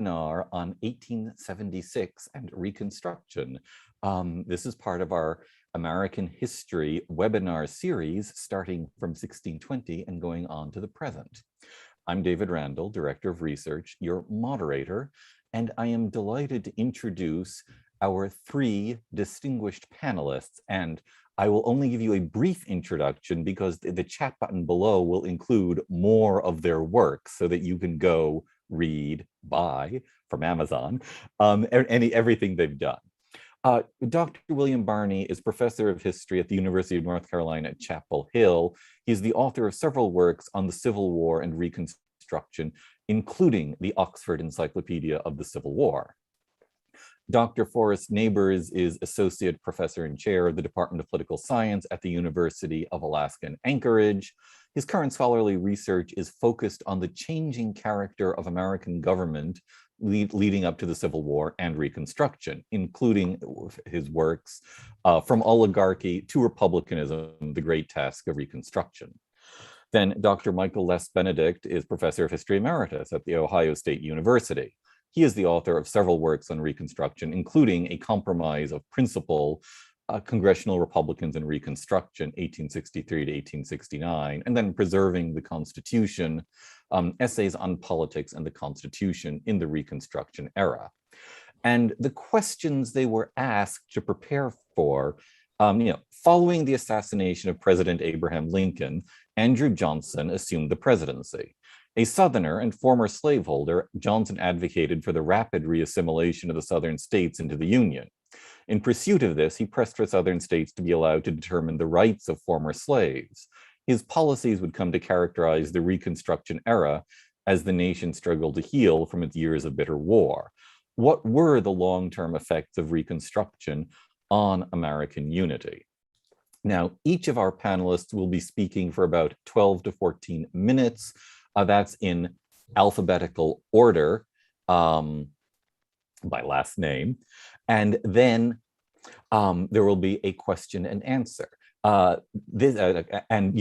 webinar on 1876 and Reconstruction. This is part of our American history webinar series starting from 1620 and going on to the present. I'm David Randall, Director of Research, your moderator, and I am delighted to introduce our three distinguished panelists. And I will only give you a brief introduction because the chat button below will include more of their work so that you can go read, buy from Amazon, everything they've done. Dr. William Barney is professor of history at the University of North Carolina at Chapel Hill. He's the author of several works on the Civil War and Reconstruction, including the Oxford Encyclopedia of the Civil War. Dr. Forrest Neighbors is associate professor and chair of the Department of Political Science at the University of Alaska in Anchorage. His current scholarly research is focused on the changing character of American government leading up to the Civil War and Reconstruction, including his works From Oligarchy to Republicanism, The Great Task of Reconstruction. Then Dr. Michael Les Benedict is professor of history emeritus at The Ohio State University. He is the author of several works on Reconstruction, including A Compromise of Principle, Congressional Republicans and Reconstruction, 1863 to 1869, and then Preserving the Constitution, Essays on Politics and the Constitution in the Reconstruction Era. And the questions they were asked to prepare for, following the assassination of President Abraham Lincoln, Andrew Johnson assumed the presidency. A Southerner and former slaveholder, Johnson advocated for the rapid reassimilation of the Southern states into the Union. In pursuit of this, he pressed for Southern states to be allowed to determine the rights of former slaves. His policies would come to characterize the Reconstruction era as the nation struggled to heal from its years of bitter war. What were the long-term effects of Reconstruction on American unity? Now, each of our panelists will be speaking for about 12 to 14 minutes. That's in alphabetical order by last name. And then there will be a question and answer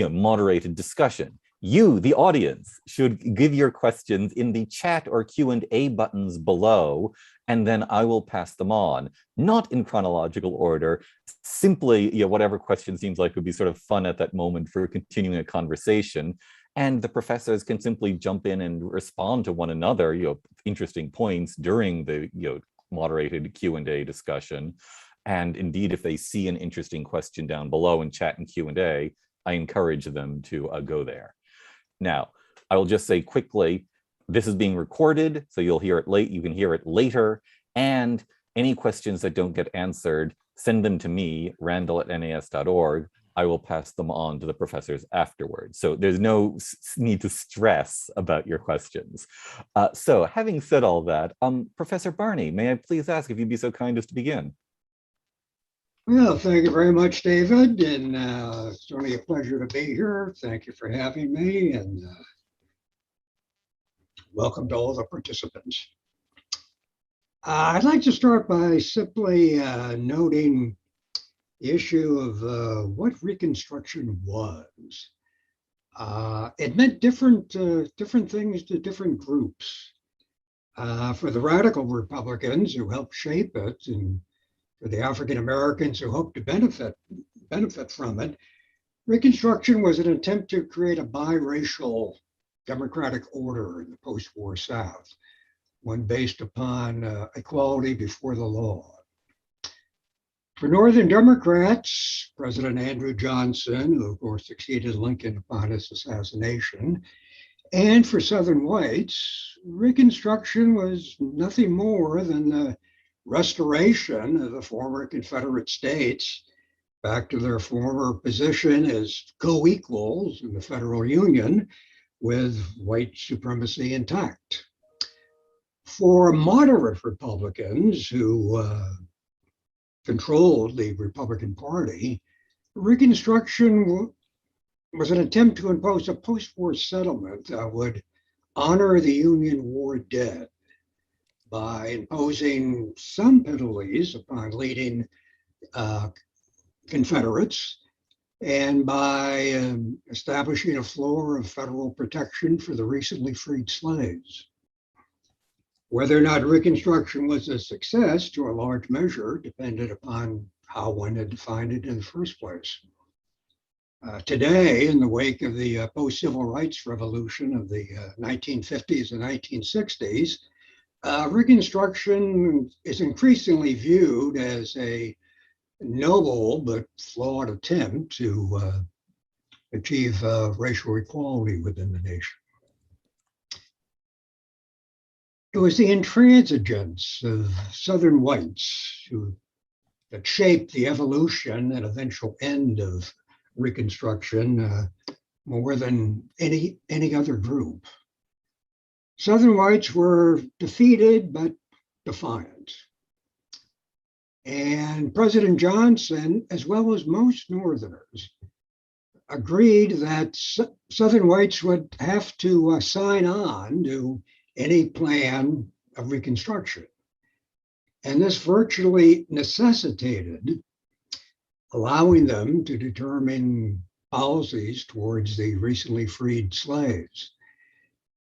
moderated discussion. You, the audience, should give your questions in the chat or Q&A buttons below, and then I will pass them on, not in chronological order, simply whatever question seems like would be sort of fun at that moment for continuing a conversation. And the professors can simply jump in and respond to one another, interesting points during the moderated Q&A discussion. And indeed, if they see an interesting question down below in chat and Q&A, I encourage them to go there. Now, I will just say quickly, this is being recorded, so you'll hear it late. You can hear it later. And any questions that don't get answered, send them to me, randall@nas.org. I will pass them on to the professors afterwards. So there's no need to stress about your questions. So having said all that, Professor Barney, may I please ask if you'd be so kind as to begin? Well, thank you very much, David, and it's certainly a pleasure to be here. Thank you for having me, and welcome to all the participants. I'd like to start by simply noting the issue of what Reconstruction was. It meant different things to different groups. For the radical Republicans who helped shape it, and for the African Americans who hoped to benefit from it, Reconstruction was an attempt to create a biracial democratic order in the post-war South, one based upon equality before the law. For Northern Democrats, President Andrew Johnson, who of course succeeded Lincoln upon his assassination, and for Southern whites, Reconstruction was nothing more than the restoration of the former Confederate states back to their former position as co-equals in the federal union with white supremacy intact. For moderate Republicans who controlled the Republican Party, Reconstruction was an attempt to impose a post-war settlement that would honor the Union war dead by imposing some penalties upon leading Confederates and by establishing a floor of federal protection for the recently freed slaves. Whether or not Reconstruction was a success to a large measure depended upon how one had defined it in the first place. Today, in the wake of the post-civil rights revolution of the 1950s and 1960s, Reconstruction is increasingly viewed as a noble but flawed attempt to achieve racial equality within the nation. It was the intransigence of Southern whites that shaped the evolution and eventual end of Reconstruction more than any other group. Southern whites were defeated but defiant. And President Johnson, as well as most Northerners, agreed that Southern whites would have to sign on to any plan of Reconstruction. And this virtually necessitated allowing them to determine policies towards the recently freed slaves.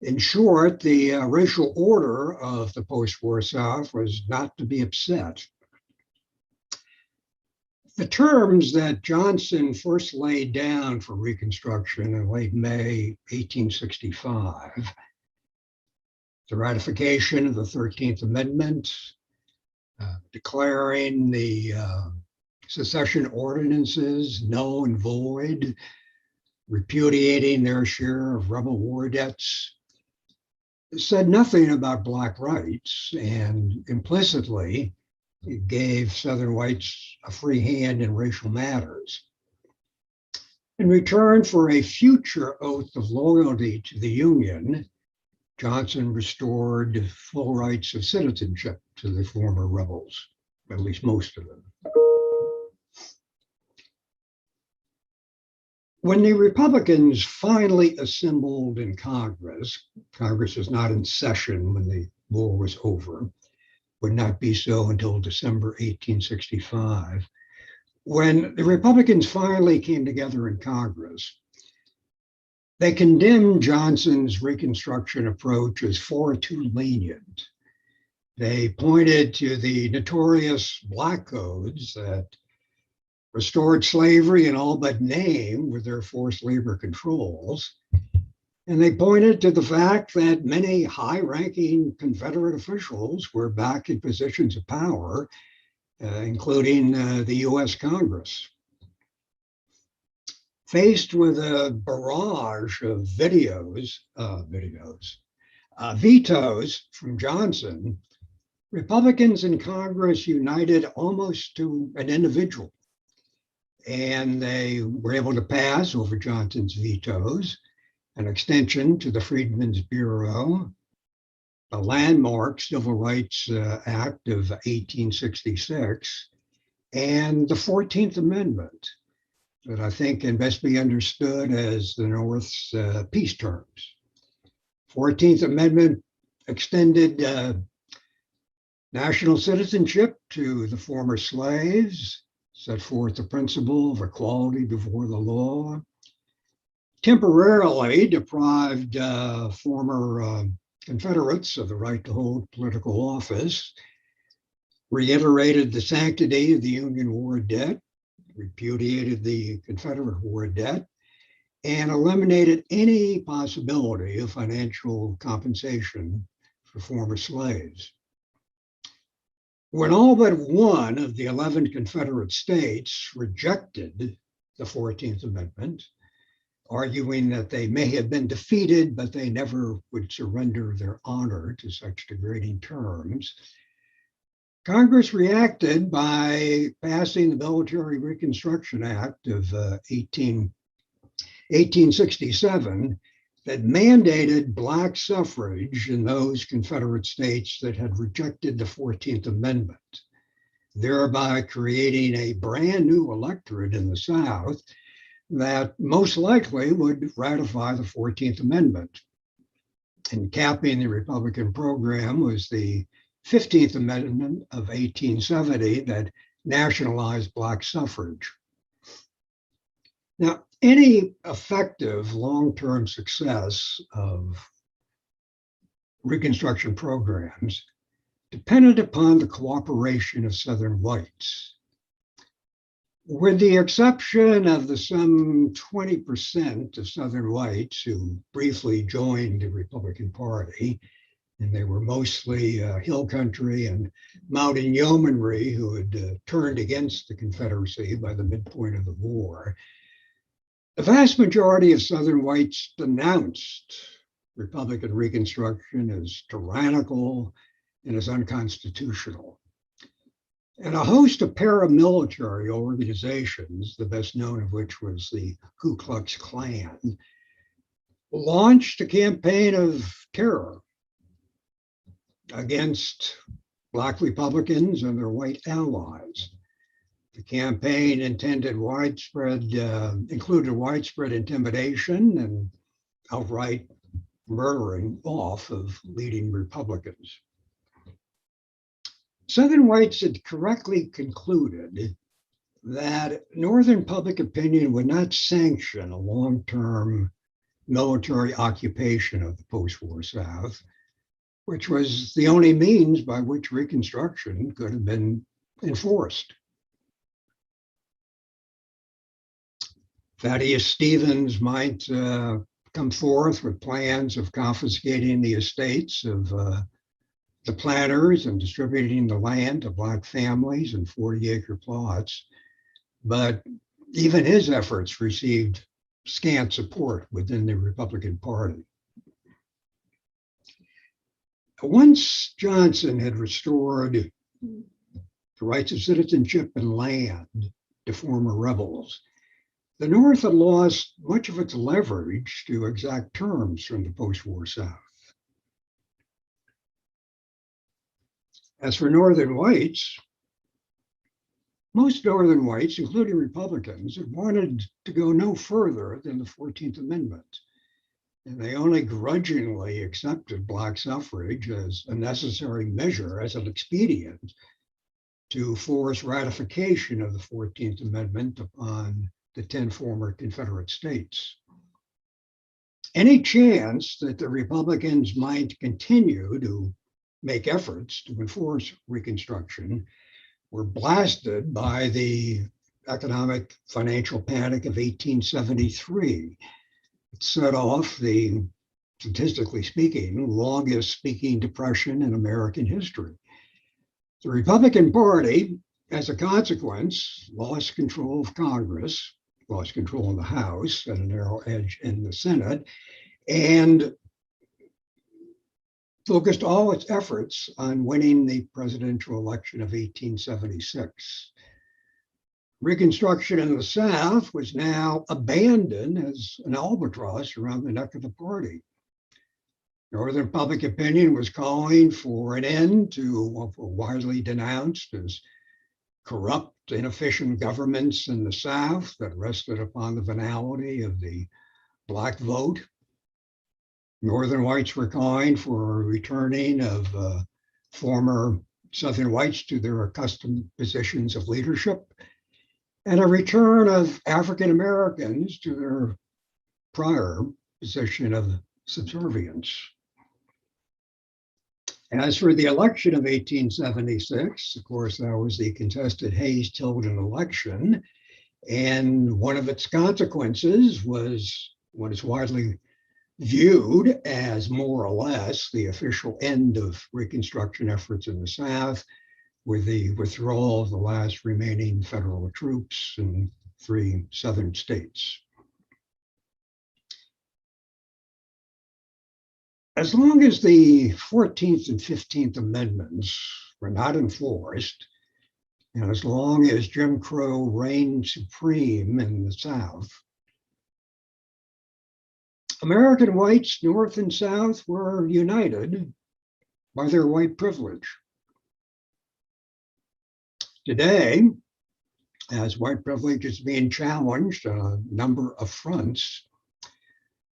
In short, the racial order of the post-war South was not to be upset. The terms that Johnson first laid down for Reconstruction in late May 1865, the ratification of the 13th Amendment, declaring the secession ordinances null and void, repudiating their share of rebel war debts, said nothing about Black rights, and implicitly it gave Southern whites a free hand in racial matters. In return for a future oath of loyalty to the Union, Johnson restored full rights of citizenship to the former rebels, at least most of them. When the Republicans finally assembled in Congress was not in session when the war was over, would not be so until December 1865. When the Republicans finally came together in Congress, they condemned Johnson's Reconstruction approach as far too lenient. They pointed to the notorious Black codes that restored slavery in all but name with their forced labor controls. And they pointed to the fact that many high-ranking Confederate officials were back in positions of power, including the US Congress. Faced with a barrage of vetoes from Johnson, Republicans in Congress united almost to an individual. And they were able to pass, over Johnson's vetoes, an extension to the Freedmen's Bureau, the landmark Civil Rights Act of 1866, and the 14th Amendment, that I think can best be understood as the North's peace terms. 14th Amendment extended national citizenship to the former slaves, set forth the principle of equality before the law, temporarily deprived former Confederates of the right to hold political office, reiterated the sanctity of the Union war debt, repudiated the Confederate war debt, and eliminated any possibility of financial compensation for former slaves. When all but one of the 11 Confederate states rejected the 14th Amendment, arguing that they may have been defeated, but they never would surrender their honor to such degrading terms, Congress reacted by passing the Military Reconstruction Act of 1867 that mandated Black suffrage in those Confederate states that had rejected the 14th Amendment, thereby creating a brand new electorate in the South that most likely would ratify the 14th Amendment. And capping the Republican program was the 15th Amendment of 1870 that nationalized Black suffrage. Now, any effective long-term success of Reconstruction programs depended upon the cooperation of Southern whites. With the exception of the some 20% of Southern whites who briefly joined the Republican Party, and they were mostly hill country and mountain yeomanry who had turned against the Confederacy by the midpoint of the war, the vast majority of Southern whites denounced Republican Reconstruction as tyrannical and as unconstitutional. And a host of paramilitary organizations, the best known of which was the Ku Klux Klan, launched a campaign of terror against Black Republicans and their white allies. The campaign included widespread intimidation and outright murdering off of leading Republicans. Southern whites had correctly concluded that Northern public opinion would not sanction a long-term military occupation of the post-war South, which was the only means by which Reconstruction could have been enforced. Thaddeus Stevens might come forth with plans of confiscating the estates of the planters and distributing the land to Black families in 40-acre plots, but even his efforts received scant support within the Republican Party. Once Johnson had restored the rights of citizenship and land to former rebels, the North had lost much of its leverage to exact terms from the post-war South. As for Northern whites, most Northern whites, including Republicans, had wanted to go no further than the 14th Amendment, and they only grudgingly accepted Black suffrage as a necessary measure, as an expedient to force ratification of the 14th Amendment upon the 10 former Confederate states. Any chance that the Republicans might continue to make efforts to enforce Reconstruction were blasted by the economic financial panic of 1873. It set off the, statistically speaking, longest speaking depression in American history. The Republican Party, as a consequence, lost control of Congress, lost control of the House at a narrow edge in the Senate, and focused all its efforts on winning the presidential election of 1876. Reconstruction in the South was now abandoned as an albatross around the neck of the party. Northern public opinion was calling for an end to what were widely denounced as corrupt, inefficient governments in the South that rested upon the venality of the Black vote. Northern whites were calling for a returning of former Southern whites to their accustomed positions of leadership, and a return of African Americans to their prior position of subservience. As for the election of 1876, of course, that was the contested Hayes-Tilden election, and one of its consequences was what is widely viewed as more or less the official end of Reconstruction efforts in the South, with the withdrawal of the last remaining federal troops in 3 southern states. As long as the 14th and 15th Amendments were not enforced, and as long as Jim Crow reigned supreme in the South, American whites, North and South, were united by their white privilege. Today, as white privilege is being challenged on a number of fronts,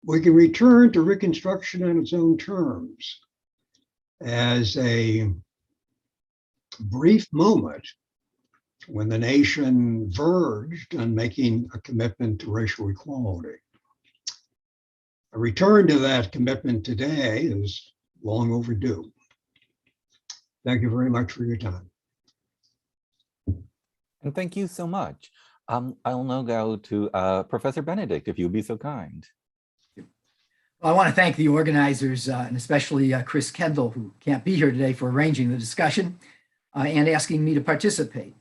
we can return to Reconstruction on its own terms as a brief moment when the nation verged on making a commitment to racial equality. A return to that commitment today is long overdue. Thank you very much for your time. And thank you so much. I'll now go to Professor Benedict, if you'll be so kind. Well, I want to thank the organizers, and especially Chris Kendall, who can't be here today, for arranging the discussion and asking me to participate.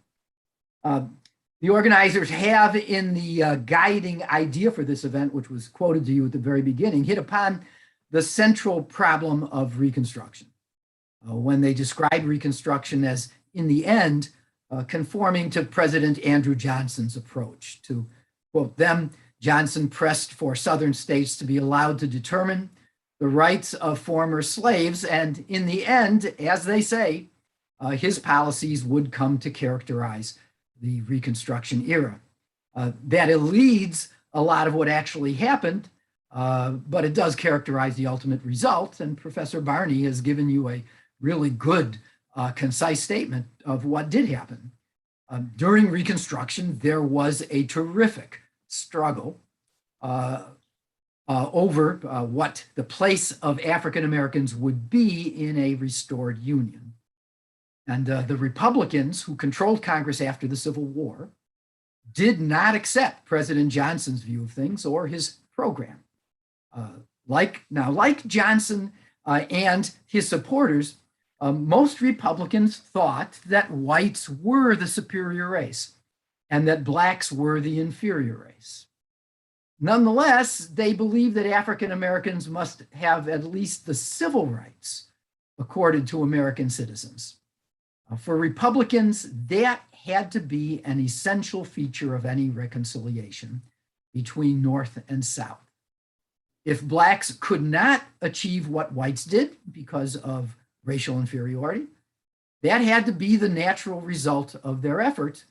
The organizers have, in the guiding idea for this event, which was quoted to you at the very beginning, hit upon the central problem of Reconstruction when they describe Reconstruction as, in the end, conforming to President Andrew Johnson's approach. To quote them, Johnson pressed for Southern states to be allowed to determine the rights of former slaves, and in the end, as they say, his policies would come to characterize the Reconstruction era. That leads a lot of what actually happened, but it does characterize the ultimate result, and Professor Barney has given you a really good, concise statement of what did happen. During Reconstruction, there was a terrific struggle over what the place of African Americans would be in a restored Union. And the Republicans who controlled Congress after the Civil War did not accept President Johnson's view of things or his program. Like Johnson and his supporters, most Republicans thought that whites were the superior race and that blacks were the inferior race. Nonetheless, they believed that African Americans must have at least the civil rights accorded to American citizens. For Republicans, that had to be an essential feature of any reconciliation between North and South. If blacks could not achieve what whites did because of racial inferiority, that had to be the natural result of their effort,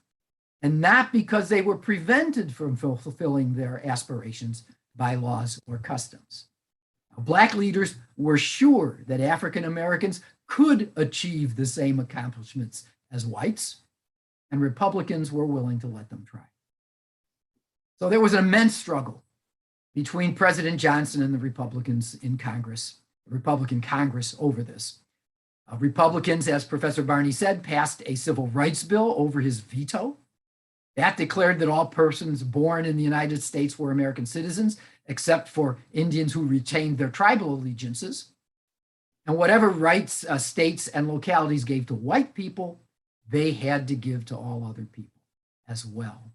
and not because they were prevented from fulfilling their aspirations by laws or customs. Black leaders were sure that African Americans could achieve the same accomplishments as whites, and Republicans were willing to let them try. So there was an immense struggle between President Johnson and the Republicans in Congress, the Republican Congress, over this. Republicans, as Professor Barney said, passed a civil rights bill over his veto. That declared that all persons born in the United States were American citizens, except for Indians who retained their tribal allegiances. And whatever rights states and localities gave to white people, they had to give to all other people as well.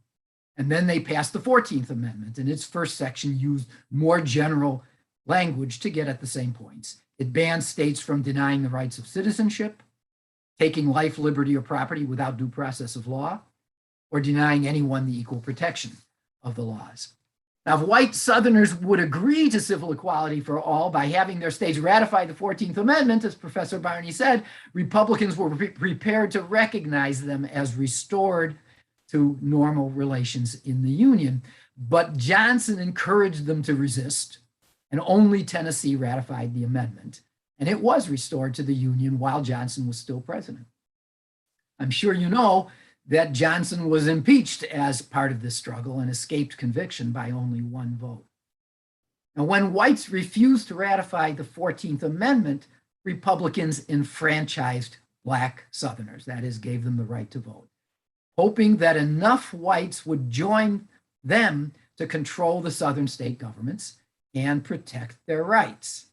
And then they passed the 14th Amendment, and its first section used more general language to get at the same points. It banned states from denying the rights of citizenship, taking life, liberty, or property without due process of law, or denying anyone the equal protection of the laws. Now, if white Southerners would agree to civil equality for all by having their states ratify the 14th Amendment, as Professor Barney said, Republicans were prepared to recognize them as restored to normal relations in the Union. But Johnson encouraged them to resist, and only Tennessee ratified the amendment. And it was restored to the Union while Johnson was still president. I'm sure you know that Johnson was impeached as part of this struggle and escaped conviction by only one vote. Now, when whites refused to ratify the 14th Amendment, Republicans enfranchised Black Southerners, that is, gave them the right to vote, hoping that enough whites would join them to control the Southern state governments and protect their rights.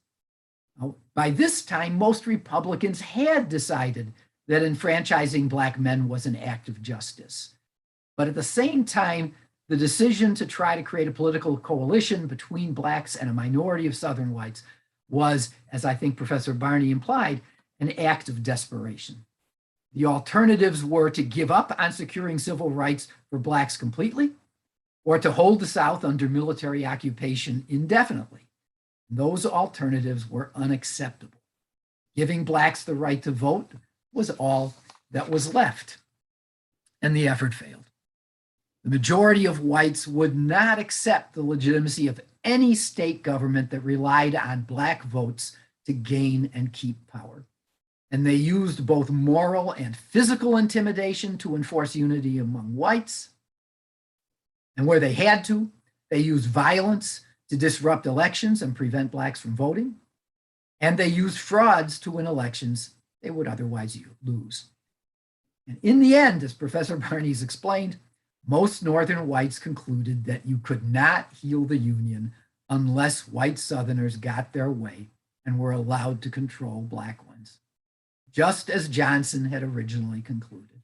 Now, by this time, most Republicans had decided that enfranchising Black men was an act of justice. But at the same time, the decision to try to create a political coalition between Blacks and a minority of Southern whites was, as I think Professor Barney implied, an act of desperation. The alternatives were to give up on securing civil rights for Blacks completely, or to hold the South under military occupation indefinitely. Those alternatives were unacceptable. Giving Blacks the right to vote was all that was left, and the effort failed. The majority of whites would not accept the legitimacy of any state government that relied on Black votes to gain and keep power. And they used both moral and physical intimidation to enforce unity among whites. And where they had to, they used violence to disrupt elections and prevent Blacks from voting. and they used frauds to win elections they would otherwise lose. And in the end, as Professor Barney has explained, most Northern whites concluded that you could not heal the Union unless white Southerners got their way and were allowed to control Black ones, just as Johnson had originally concluded.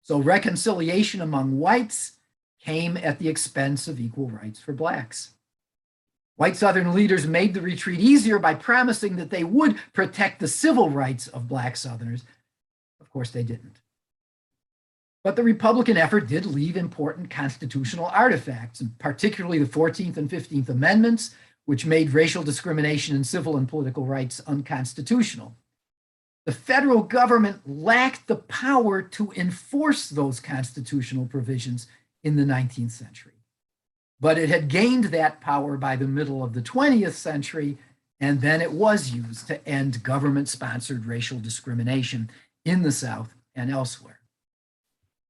So reconciliation among whites came at the expense of equal rights for Blacks. White Southern leaders made the retreat easier by promising that they would protect the civil rights of Black Southerners. Of course, they didn't. But the Republican effort did leave important constitutional artifacts, and particularly the 14th and 15th Amendments, which made racial discrimination in civil and political rights unconstitutional. The federal government lacked the power to enforce those constitutional provisions in the 19th century. But it had gained that power by the middle of the 20th century, and then it was used to end government-sponsored racial discrimination in the South and elsewhere.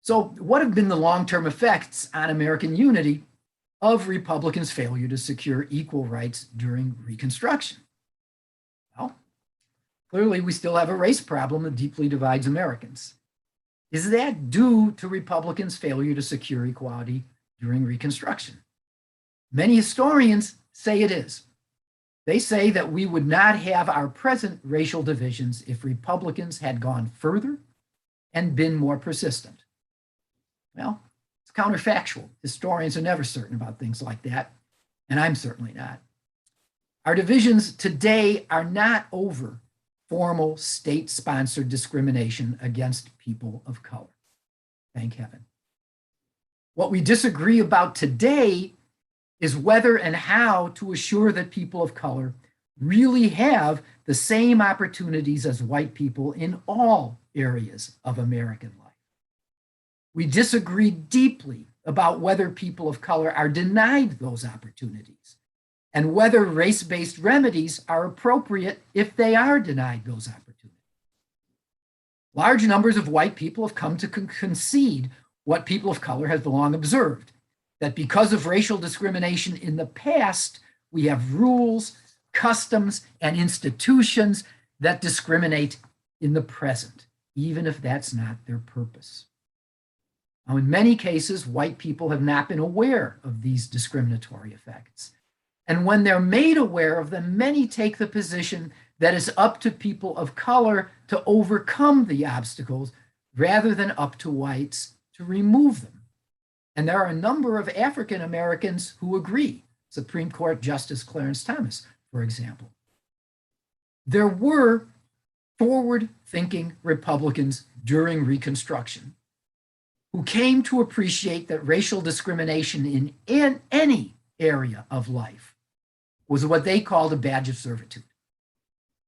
So what have been the long-term effects on American unity of Republicans' failure to secure equal rights during Reconstruction? Well, clearly we still have a race problem that deeply divides Americans. Is that due to Republicans' failure to secure equality during Reconstruction? Many historians say it is. They say that we would not have our present racial divisions if Republicans had gone further and been more persistent. Well, it's counterfactual. Historians are never certain about things like that, and I'm certainly not. Our divisions today are not over formal state-sponsored discrimination against people of color. Thank heaven. What we disagree about today is whether and how to assure that people of color really have the same opportunities as white people in all areas of American life. We disagree deeply about whether people of color are denied those opportunities and whether race-based remedies are appropriate if they are denied those opportunities. Large numbers of white people have come to concede what people of color have long observed, that because of racial discrimination in the past, we have rules, customs, and institutions that discriminate in the present, even if that's not their purpose. Now, in many cases, white people have not been aware of these discriminatory effects. And when they're made aware of them, many take the position that it's up to people of color to overcome the obstacles rather than up to whites to remove them. And there are a number of African Americans who agree. Supreme Court Justice Clarence Thomas, for example. There were forward-thinking Republicans during Reconstruction who came to appreciate that racial discrimination in any area of life was what they called a badge of servitude.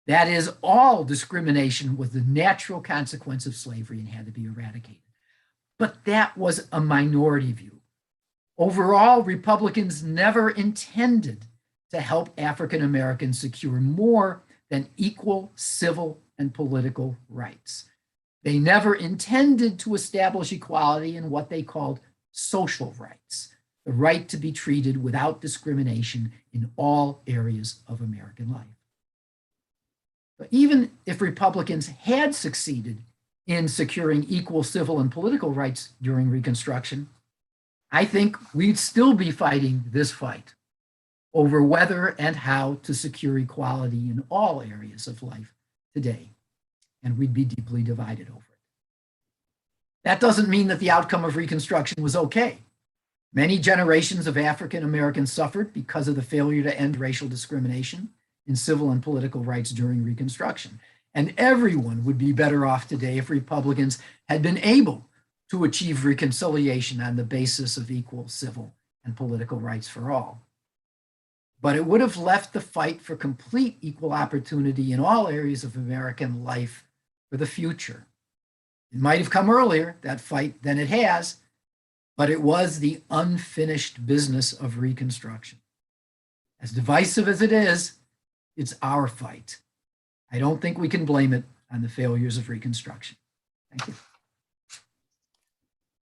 That is, all discrimination was the natural consequence of slavery and had to be eradicated. But that was a minority view. Overall, Republicans never intended to help African Americans secure more than equal civil and political rights. They never intended to establish equality in what they called social rights, the right to be treated without discrimination in all areas of American life. But even if Republicans had succeeded in securing equal civil and political rights during Reconstruction, I think we'd still be fighting this fight over whether and how to secure equality in all areas of life today, and we'd be deeply divided over it. That doesn't mean that the outcome of Reconstruction was okay. Many generations of African Americans suffered because of the failure to end racial discrimination in civil and political rights during Reconstruction. And everyone would be better off today if Republicans had been able to achieve reconciliation on the basis of equal civil and political rights for all. But it would have left the fight for complete equal opportunity in all areas of American life for the future. It might have come earlier, that fight, than it has, but it was the unfinished business of Reconstruction. As divisive as it is, it's our fight. I don't think we can blame it on the failures of Reconstruction. Thank you.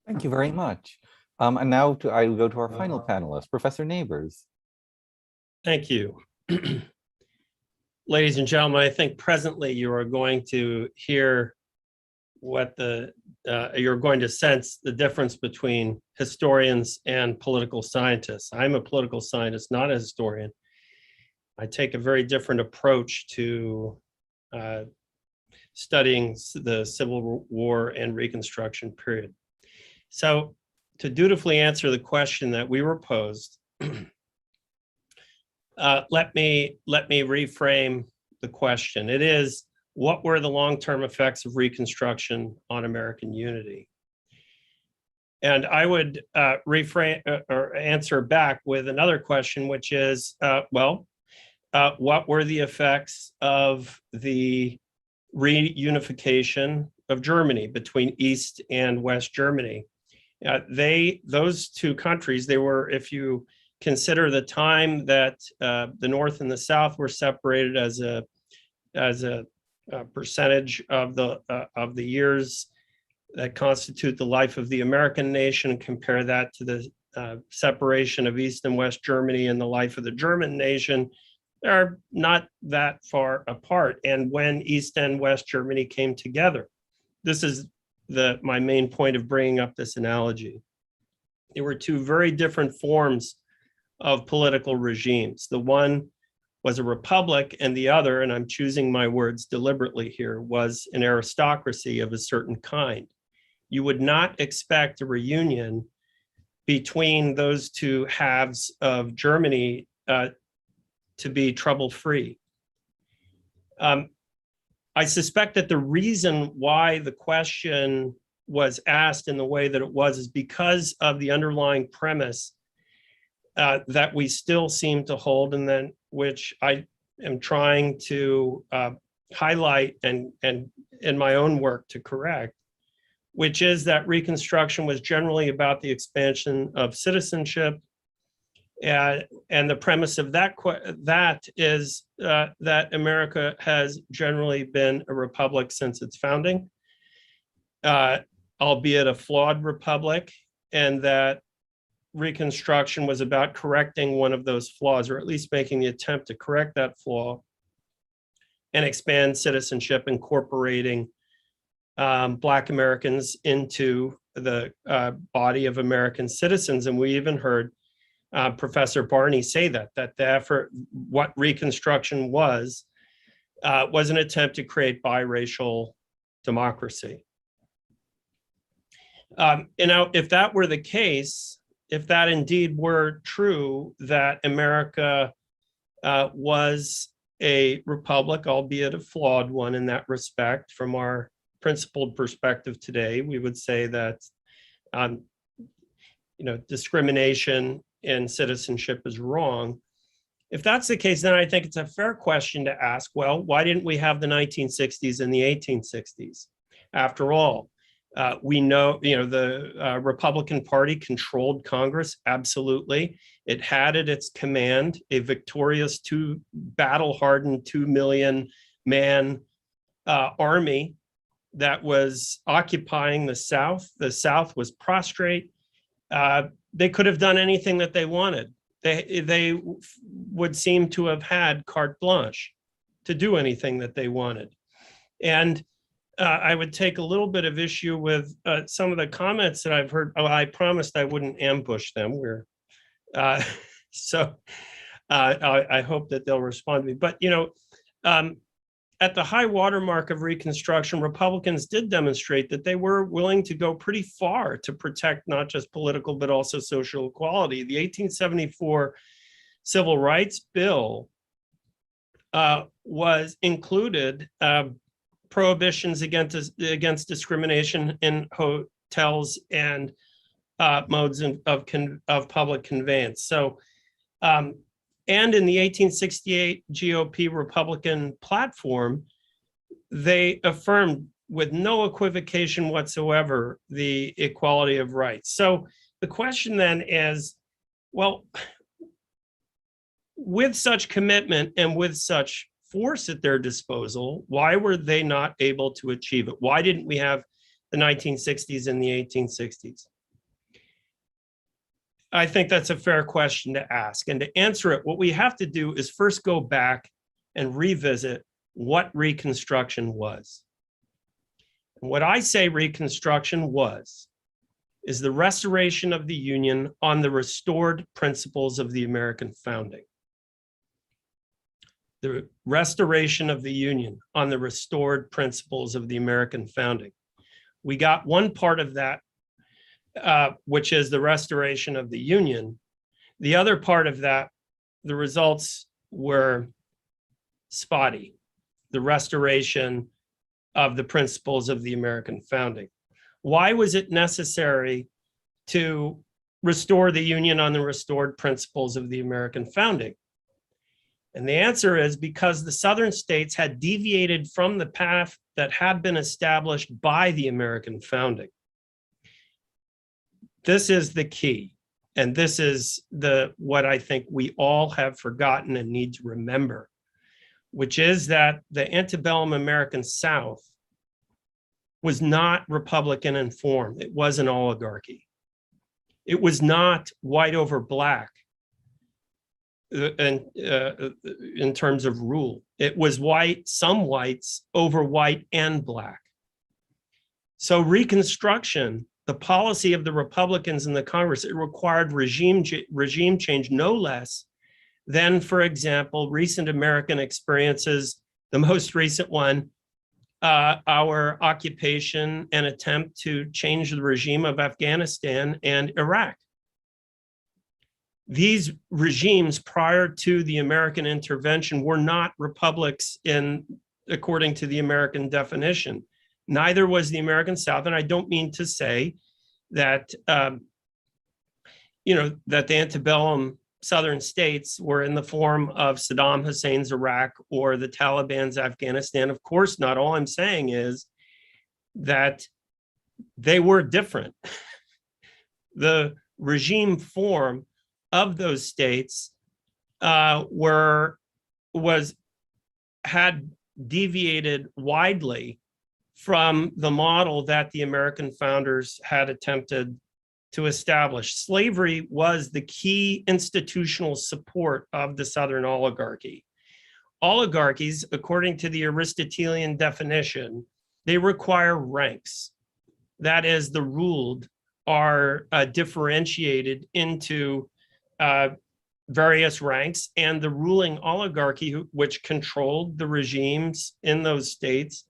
Thank you very much. And now I will go to our final panelist, Professor Neighbors. Thank you. Ladies and gentlemen, I think presently you are going to hear what you're going to sense the difference between historians and political scientists. I'm a political scientist, not a historian. I take a very different approach to studying the Civil War and Reconstruction period. So to dutifully answer the question that we were posed, let me reframe the question. It is, what were the long-term effects of Reconstruction on American unity? And I would reframe or answer back with another question, which is, what were the effects of the reunification of Germany between East and West Germany? Those two countries, they were, if you consider the time that the North and the South were separated as a percentage of the years that constitute the life of the American nation, compare that to the separation of East and West Germany and the life of the German nation, are not that far apart. And when East and West Germany came together, this is my main point of bringing up this analogy. There were two very different forms of political regimes. The one was a republic, and the other, and I'm choosing my words deliberately here, was an aristocracy of a certain kind. You would not expect a reunion between those two halves of Germany to be trouble-free. I suspect that the reason why the question was asked in the way that it was is because of the underlying premise that we still seem to hold, and then which I am trying to highlight and in my own work to correct, which is that Reconstruction was generally about the expansion of citizenship. And the premise of that is that America has generally been a republic since its founding, albeit a flawed republic, and that Reconstruction was about correcting one of those flaws, or at least making the attempt to correct that flaw and expand citizenship, incorporating Black Americans into the body of American citizens. And we even heard Professor Barney say that the effort, what Reconstruction was an attempt to create biracial democracy. If that were the case, if that indeed were true, that America was a republic, albeit a flawed one in that respect, from our principled perspective today, we would say that discrimination in citizenship is wrong. If that's the case, then I think it's a fair question to ask, well, why didn't we have the 1960s and the 1860s? After all, we know, the Republican Party controlled Congress, absolutely. It had at its command a victorious battle-hardened 2 million man army that was occupying the South. The South was prostrate. They could have done anything that they wanted. They would seem to have had carte blanche to do anything that they wanted. And I would take a little bit of issue with some of the comments that I've heard. Oh, I promised I wouldn't ambush them. So I hope that they'll respond to me. But, at the high watermark of Reconstruction, Republicans did demonstrate that they were willing to go pretty far to protect not just political, but also social equality. The 1874 Civil Rights Bill included prohibitions against discrimination in hotels and modes of public conveyance. So, and in the 1868 GOP Republican platform, they affirmed with no equivocation whatsoever the equality of rights. So the question then is, well, with such commitment and with such force at their disposal, why were they not able to achieve it? Why didn't we have the 1960s and the 1860s? I think that's a fair question to ask. And to answer it, what we have to do is first go back and revisit what Reconstruction was. And what I say Reconstruction was is the restoration of the Union on the restored principles of the American founding. The restoration of the Union on the restored principles of the American founding. We got one part of that, which is the restoration of the Union. The other part of that, the results were spotty, the restoration of the principles of the American founding. Why was it necessary to restore the Union on the restored principles of the American founding? And the answer is because the Southern states had deviated from the path that had been established by the American founding. This is the key. And this is what I think we all have forgotten and need to remember, which is that the antebellum American South was not Republican in form. It was an oligarchy. It was not white over black in terms of rule. It was white, some whites over white and black. So Reconstruction, the policy of the Republicans in the Congress, it required regime change no less than, for example, recent American experiences, the most recent one, our occupation and attempt to change the regime of Afghanistan and Iraq. These regimes prior to the American intervention were not republics according to the American definition. Neither was the American South. And I don't mean to say that, that the antebellum Southern states were in the form of Saddam Hussein's Iraq or the Taliban's Afghanistan. Of course not. All I'm saying is that they were different. The regime form of those states had deviated widely from the model that the American founders had attempted to establish. Slavery was the key institutional support of the Southern oligarchy. Oligarchies, according to the Aristotelian definition, they require ranks. That is, the ruled are differentiated into various ranks, and the ruling oligarchy, which controlled the regimes in those states,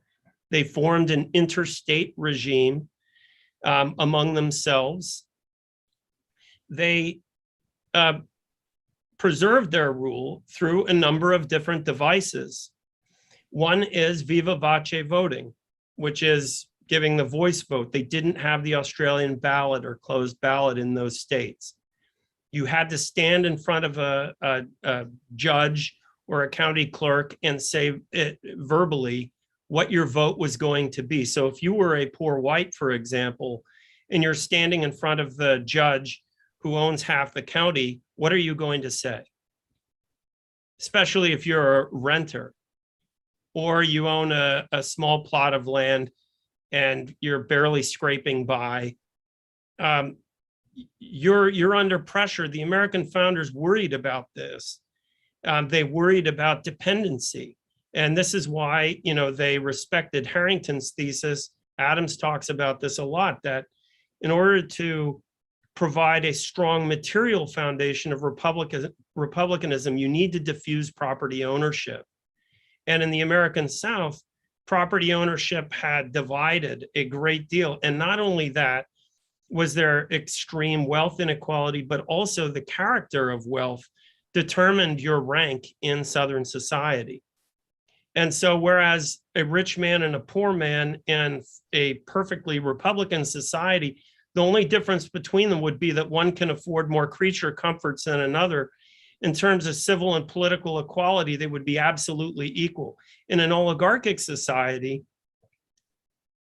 they formed an interstate regime among themselves. They preserved their rule through a number of different devices. One is viva voce voting, which is giving the voice vote. They didn't have the Australian ballot or closed ballot in those states. You had to stand in front of a judge or a county clerk and say it verbally what your vote was going to be. So if you were a poor white, for example, and you're standing in front of the judge who owns half the county, what are you going to say? Especially if you're a renter or you own a small plot of land and you're barely scraping by. You're under pressure. The American founders worried about this. They worried about dependency. And this is why, they respected Harrington's thesis. Adams talks about this a lot, that in order to provide a strong material foundation of republicanism, you need to diffuse property ownership. And in the American South, property ownership had divided a great deal. And not only that, was there extreme wealth inequality, but also the character of wealth determined your rank in Southern society. And so whereas a rich man and a poor man in a perfectly Republican society, the only difference between them would be that one can afford more creature comforts than another. In terms of civil and political equality, they would be absolutely equal. In an oligarchic society,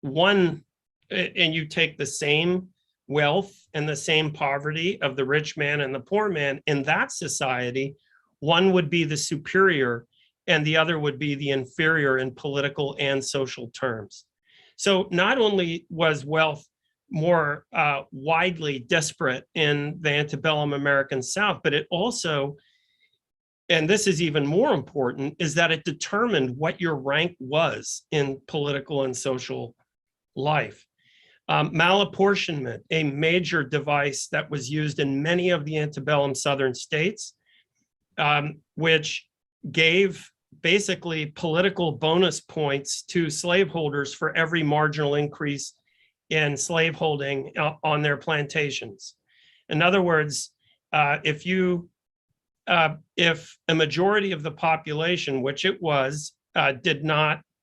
and you take the same wealth and the same poverty of the rich man and the poor man, in that society, one would be the superior and the other would be the inferior in political and social terms. So not only was wealth more widely disparate in the antebellum American South, but it also and this is even more important, is that it determined what your rank was in political and social life. Malapportionment, a major device that was used in many of the antebellum Southern states, which gave basically political bonus points to slaveholders for every marginal increase in slaveholding on their plantations. In other words, if a majority of the population, which it was,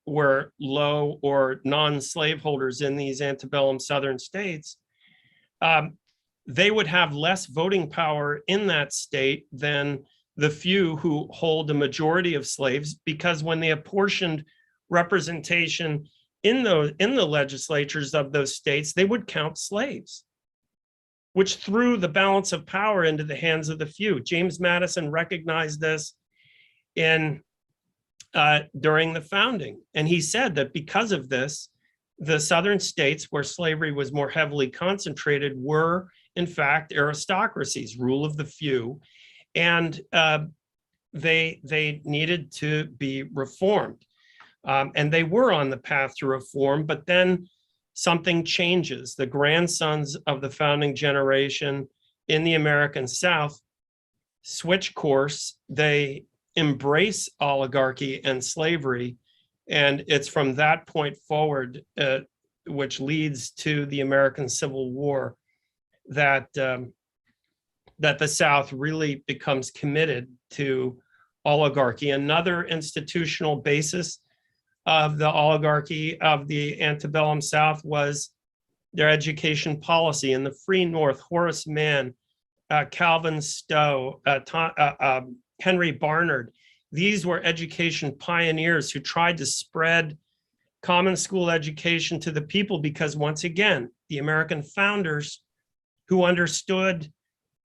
were low or non-slaveholders in these antebellum Southern states, they would have less voting power in that state than the few who hold a majority of slaves, because when they apportioned representation in the legislatures of those states, they would count slaves, which threw the balance of power into the hands of the few. James Madison recognized this during the founding. And he said that because of this, the Southern states where slavery was more heavily concentrated were, in fact, aristocracies, rule of the few, and they needed to be reformed. And they were on the path to reform, but then something changes. The grandsons of the founding generation in the American South switch course. They embrace oligarchy and slavery. And it's from that point forward, which leads to the American Civil War, that the South really becomes committed to oligarchy. Another institutional basis of the oligarchy of the antebellum South was their education policy. In the Free North, Horace Mann, Calvin Stowe, Henry Barnard, these were education pioneers who tried to spread common school education to the people, because once again, the American founders, who understood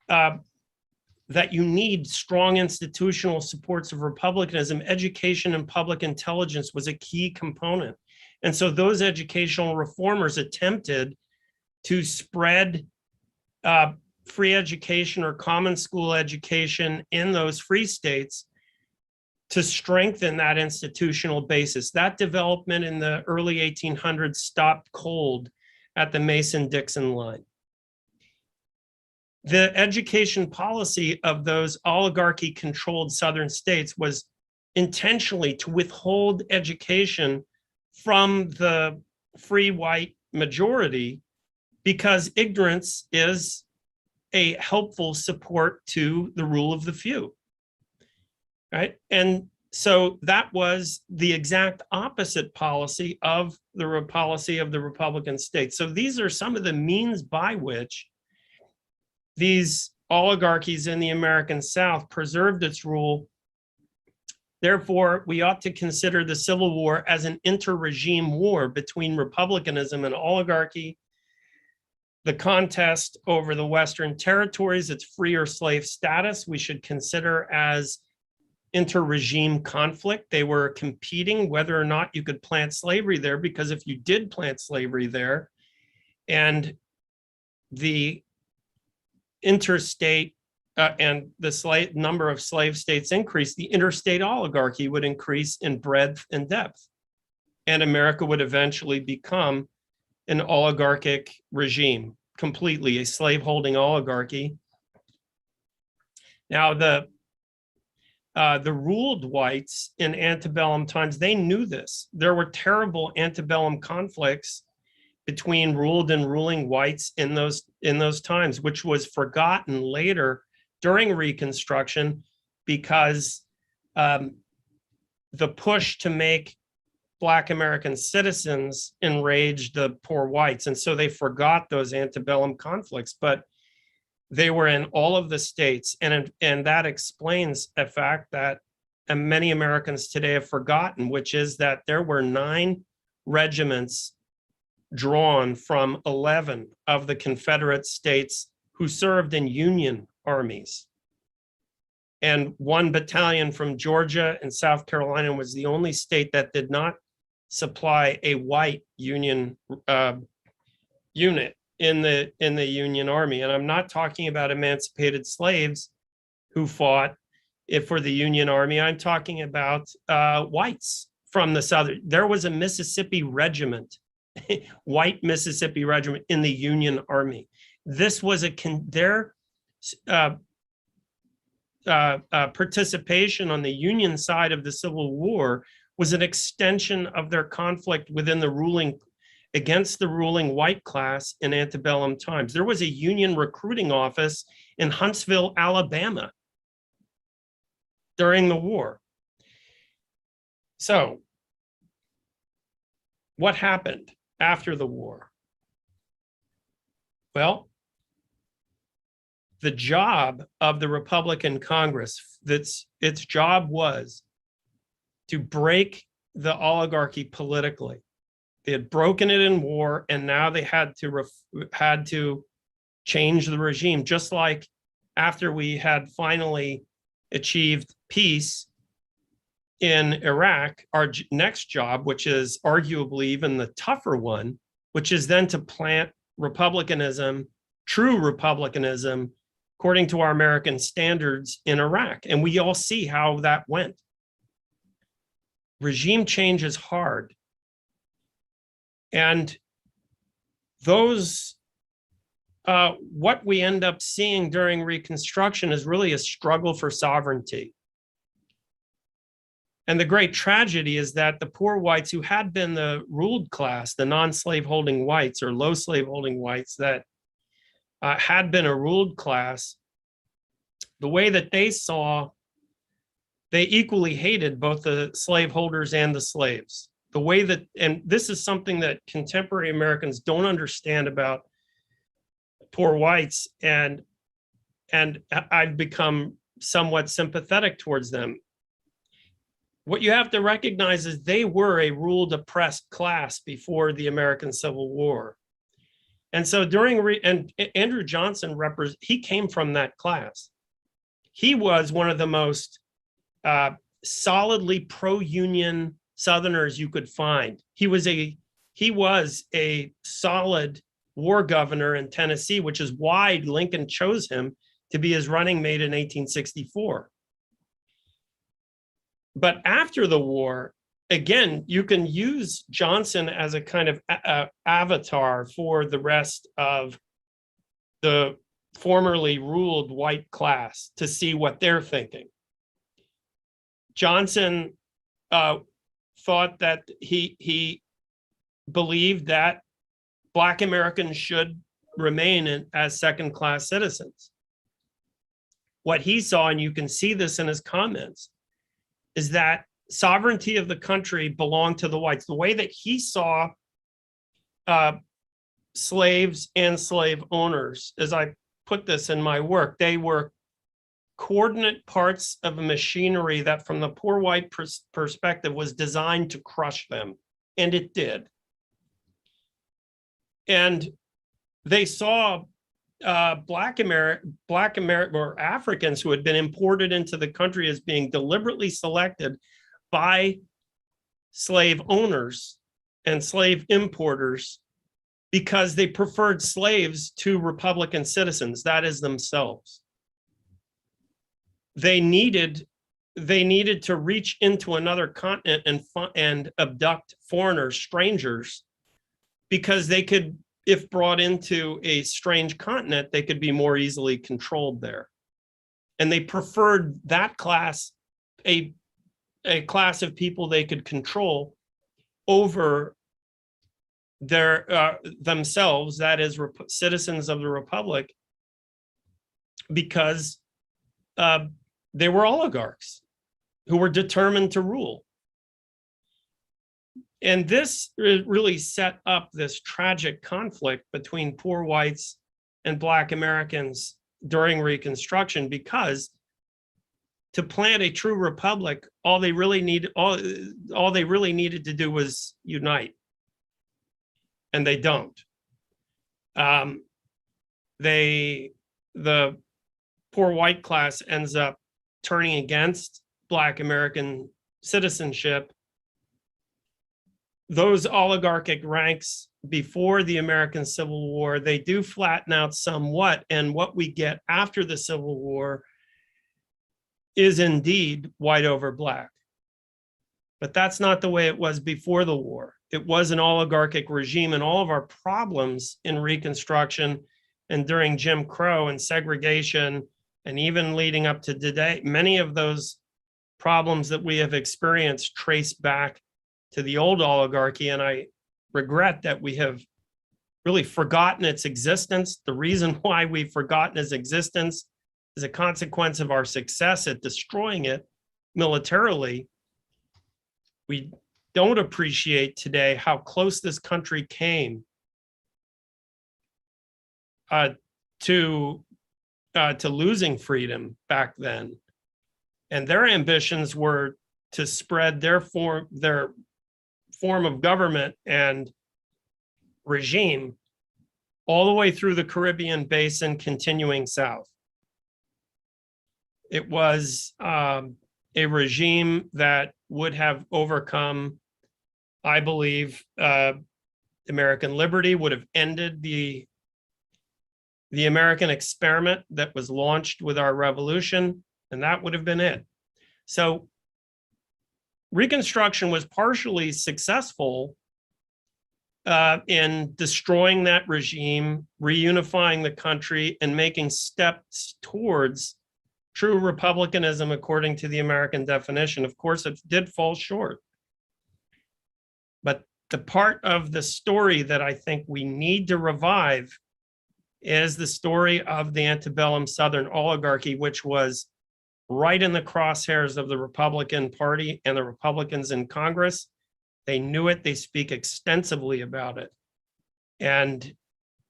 that you need strong institutional supports of republicanism, education and public intelligence was a key component. And so those educational reformers attempted to spread free education or common school education in those free states to strengthen that institutional basis. That development in the early 1800s stopped cold at the Mason-Dixon line. The education policy of those oligarchy-controlled Southern states was intentionally to withhold education from the free white majority, because ignorance is a helpful support to the rule of the few, right? And so that was the exact opposite policy of the policy of the Republican states. So these are some of the means by which these oligarchies in the American South preserved its rule. Therefore, we ought to consider the Civil War as an inter-regime war between republicanism and oligarchy. The contest over the Western territories, its free or slave status, we should consider as inter-regime conflict. They were competing whether or not you could plant slavery there, because if you did plant slavery there and the interstate and the number of slave states increased, the interstate oligarchy would increase in breadth and depth. And America would eventually become an oligarchic regime, completely a slaveholding oligarchy. Now, the ruled whites in antebellum times, they knew this. There were terrible antebellum conflicts between ruled and ruling whites in those times, which was forgotten later during Reconstruction, because the push to make Black American citizens enraged the poor whites. And so they forgot those antebellum conflicts, but they were in all of the states. And that explains a fact that many Americans today have forgotten, which is that there were 9 regiments drawn from 11 of the Confederate states who served in Union armies. And 1 battalion from Georgia and South Carolina was the only state that did not supply a white Union unit in the Union Army. And I'm not talking about emancipated slaves who fought for the Union Army. I'm talking about whites from the Southern. There was a Mississippi regiment, white Mississippi regiment in the Union Army. This was their participation on the Union side of the Civil War was an extension of their conflict within the ruling, against the ruling white class in antebellum times. There was a Union recruiting office in Huntsville, Alabama during the war. So what happened after the war? Well, the job of the Republican Congress, its job was to break the oligarchy politically. They had broken it in war, and now they had to change the regime. Just like after we had finally achieved peace in Iraq, our next job, which is arguably even the tougher one, which is then to plant republicanism, true republicanism, according to our American standards in Iraq. And we all see how that went. Regime change is hard. And those, what we end up seeing during Reconstruction is really a struggle for sovereignty. And the great tragedy is that the poor whites who had been the ruled class, the non-slaveholding whites or low slaveholding whites that had been a ruled class, the way that they saw, they equally hated both the slaveholders and the slaves. The way that, and this is something that contemporary Americans don't understand about poor whites, and I've become somewhat sympathetic towards them. What you have to recognize is they were a ruled, oppressed class before the American Civil War. And so and Andrew Johnson, he came from that class. He was one of the most solidly pro-union Southerners you could find. He was a solid war governor in Tennessee, which is why Lincoln chose him to be his running mate in 1864. But after the war, again, you can use Johnson as a kind of avatar for the rest of the formerly ruled white class to see what they're thinking. Johnson thought that he believed that Black Americans should remain as second-class citizens. What he saw, and you can see this in his comments, is that sovereignty of the country belonged to the whites. The way that he saw slaves and slave owners, as I put this in my work, they were coordinate parts of a machinery that from the poor white perspective was designed to crush them, and it did. And they saw Black American or Africans who had been imported into the country as being deliberately selected by slave owners and slave importers because they preferred slaves to Republican citizens, that is themselves. They needed to reach into another continent and abduct foreigners, strangers, because they could, if brought into a strange continent, they could be more easily controlled there. And they preferred that class, a class of people they could control over their themselves, that is citizens of the Republic, because they were oligarchs who were determined to rule. And this really set up this tragic conflict between poor whites and Black Americans during Reconstruction, because to plant a true republic, all they really needed to do was unite. And they don't. The poor white class ends up turning against Black American citizenship. Those oligarchic ranks before the American Civil War, they do flatten out somewhat. And what we get after the Civil War is indeed white over black. But that's not the way it was before the war. It was an oligarchic regime, and all of our problems in Reconstruction and during Jim Crow and segregation, and even leading up to today, many of those problems that we have experienced trace back to the old oligarchy. And I regret that we have really forgotten its existence. The reason why we've forgotten its existence is a consequence of our success at destroying it militarily. We don't appreciate today how close this country came to losing freedom back then. And their ambitions were to spread their form of government and regime all the way through the Caribbean basin, continuing south. It was a regime that would have overcome, I believe, American liberty, would have ended the American experiment that was launched with our revolution, and that would have been it. So Reconstruction was partially successful in destroying that regime, reunifying the country, and making steps towards true republicanism according to the American definition. Of course, it did fall short. But the part of the story that I think we need to revive is the story of the antebellum Southern oligarchy, which was right in the crosshairs of the Republican Party and the Republicans in Congress. They knew it. They speak extensively about it. And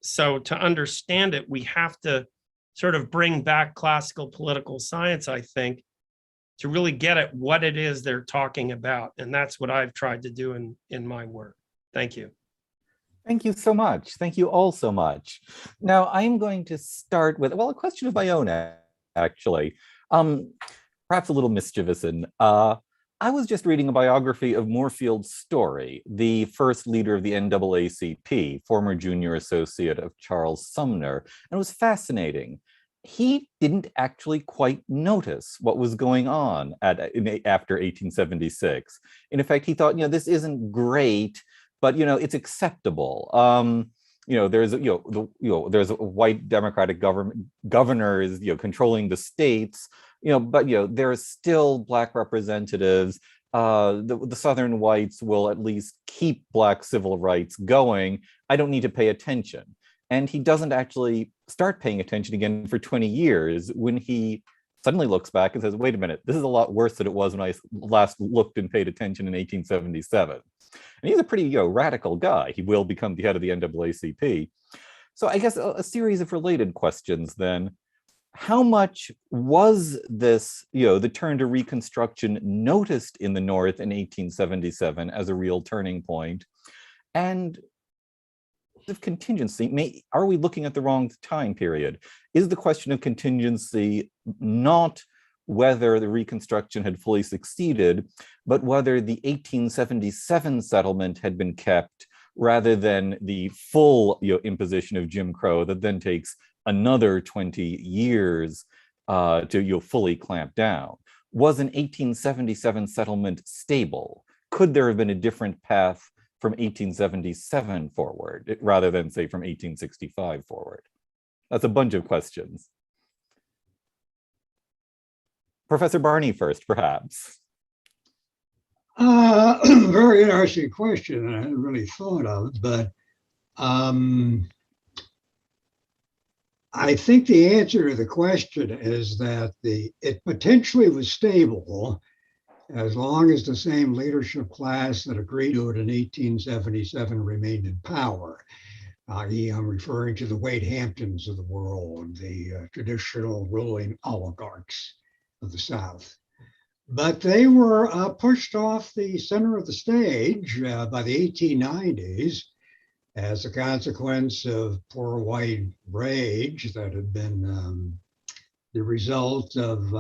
so to understand it, we have to sort of bring back classical political science, I think, to really get at what it is they're talking about. And that's what I've tried to do in my work. Thank you. Thank you so much. Thank you all so much. Now, I'm going to start with, well, a question of my own, actually. Perhaps a little mischievous. I was just reading a biography of Moorfield Story, the first leader of the NAACP, former junior associate of Charles Sumner, and it was fascinating. He didn't actually quite notice what was going on after 1876. In fact, he thought, this isn't great, but it's acceptable. There's there's a white Democratic governor is controlling the states, but there are still black representatives. The Southern whites will at least keep black civil rights going. I don't need to pay attention. And he doesn't actually start paying attention again for 20 years when he suddenly looks back and says, wait a minute, this is a lot worse than it was when I last looked and paid attention in 1877. And he's a pretty radical guy. He will become the head of the NAACP. So I guess a series of related questions then. How much was this, the turn to Reconstruction noticed in the North in 1877 as a real turning point? And of contingency, are we looking at the wrong time period? Is the question of contingency not whether the Reconstruction had fully succeeded, but whether the 1877 settlement had been kept rather than the full imposition of Jim Crow that then takes another 20 years to fully clamp down? Was an 1877 settlement stable? Could there have been a different path from 1877 forward, rather than, say, from 1865 forward? That's a bunch of questions. Professor Barney first, perhaps. Very interesting question that I hadn't really thought of, but I think the answer to the question is that it potentially was stable as long as the same leadership class that agreed to it in 1877 remained in power. i.e., I'm referring to the Wade Hamptons of the world, the traditional ruling oligarchs of the South. But they were pushed off the center of the stage by the 1890s as a consequence of poor white rage that had been the result of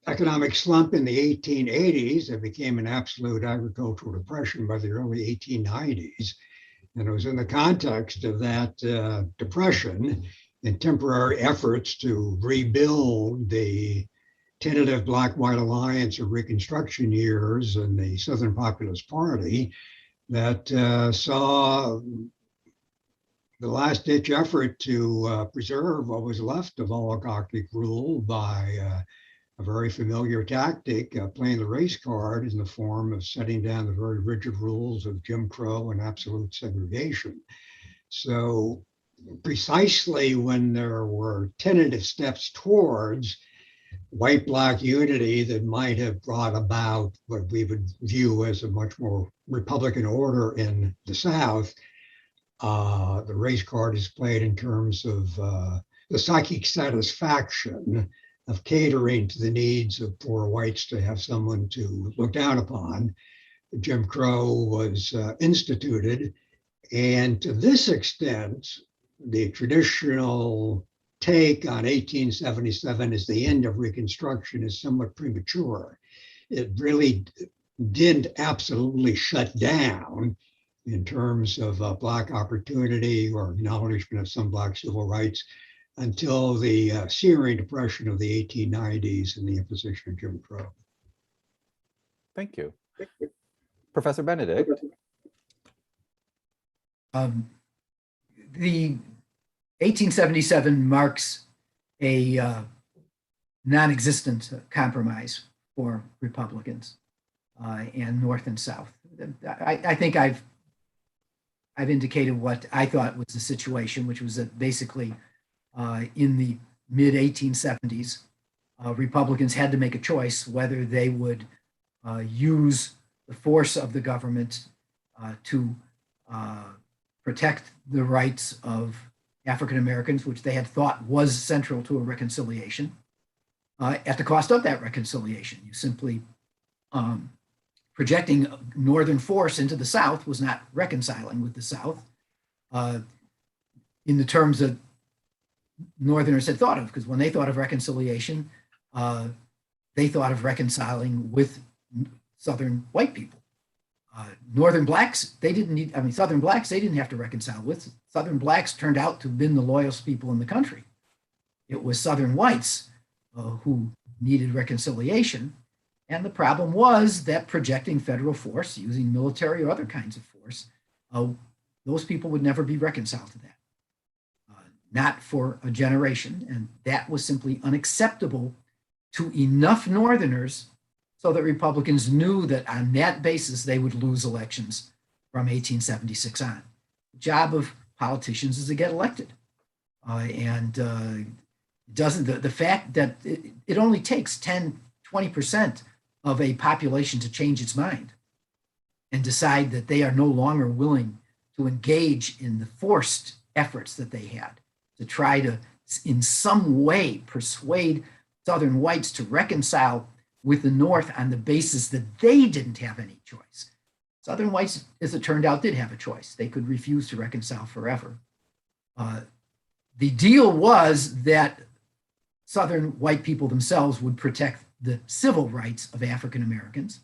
economic slump in the 1880s. It became an absolute agricultural depression by the early 1890s. And it was in the context of that depression in temporary efforts to rebuild the tentative Black-White alliance of Reconstruction years and the Southern Populist Party that saw the last-ditch effort to preserve what was left of oligarchic rule by a very familiar tactic, playing the race card in the form of setting down the very rigid rules of Jim Crow and absolute segregation. So precisely when there were tentative steps towards white-black unity that might have brought about what we would view as a much more Republican order in the South, the race card is played in terms of the psychic satisfaction of catering to the needs of poor whites to have someone to look down upon. Jim Crow was instituted, and to this extent, the traditional take on 1877 as the end of Reconstruction is somewhat premature. It really didn't absolutely shut down in terms of Black opportunity or acknowledgement of some Black civil rights until the searing depression of the 1890s and the imposition of Jim Crow. Thank you. Professor Benedict. The 1877 marks a non-existent compromise for Republicans and North and South. I think I've indicated what I thought was the situation, which was that basically in the mid-1870s, Republicans had to make a choice whether they would use the force of the government to protect the rights of African Americans, which they had thought was central to a reconciliation, at the cost of that reconciliation. You simply projecting Northern force into the South was not reconciling with the South in the terms that Northerners had thought of, because when they thought of reconciliation, they thought of reconciling with Southern white people. Northern blacks, they didn't need, I mean, Southern blacks, they didn't have to reconcile with. Southern blacks turned out to have been the loyalest people in the country. It was Southern whites who needed reconciliation. And the problem was that projecting federal force, using military or other kinds of force, those people would never be reconciled to that. Not for a generation. And that was simply unacceptable to enough Northerners so that Republicans knew that on that basis they would lose elections from 1876 on. The job of politicians is to get elected. The fact that it only takes 10, 20% of a population to change its mind and decide that they are no longer willing to engage in the forced efforts that they had to try to, in some way, persuade Southern whites to reconcile with the North on the basis that they didn't have any choice. Southern whites, as it turned out, did have a choice. They could refuse to reconcile forever. The deal was that Southern white people themselves would protect the civil rights of African Americans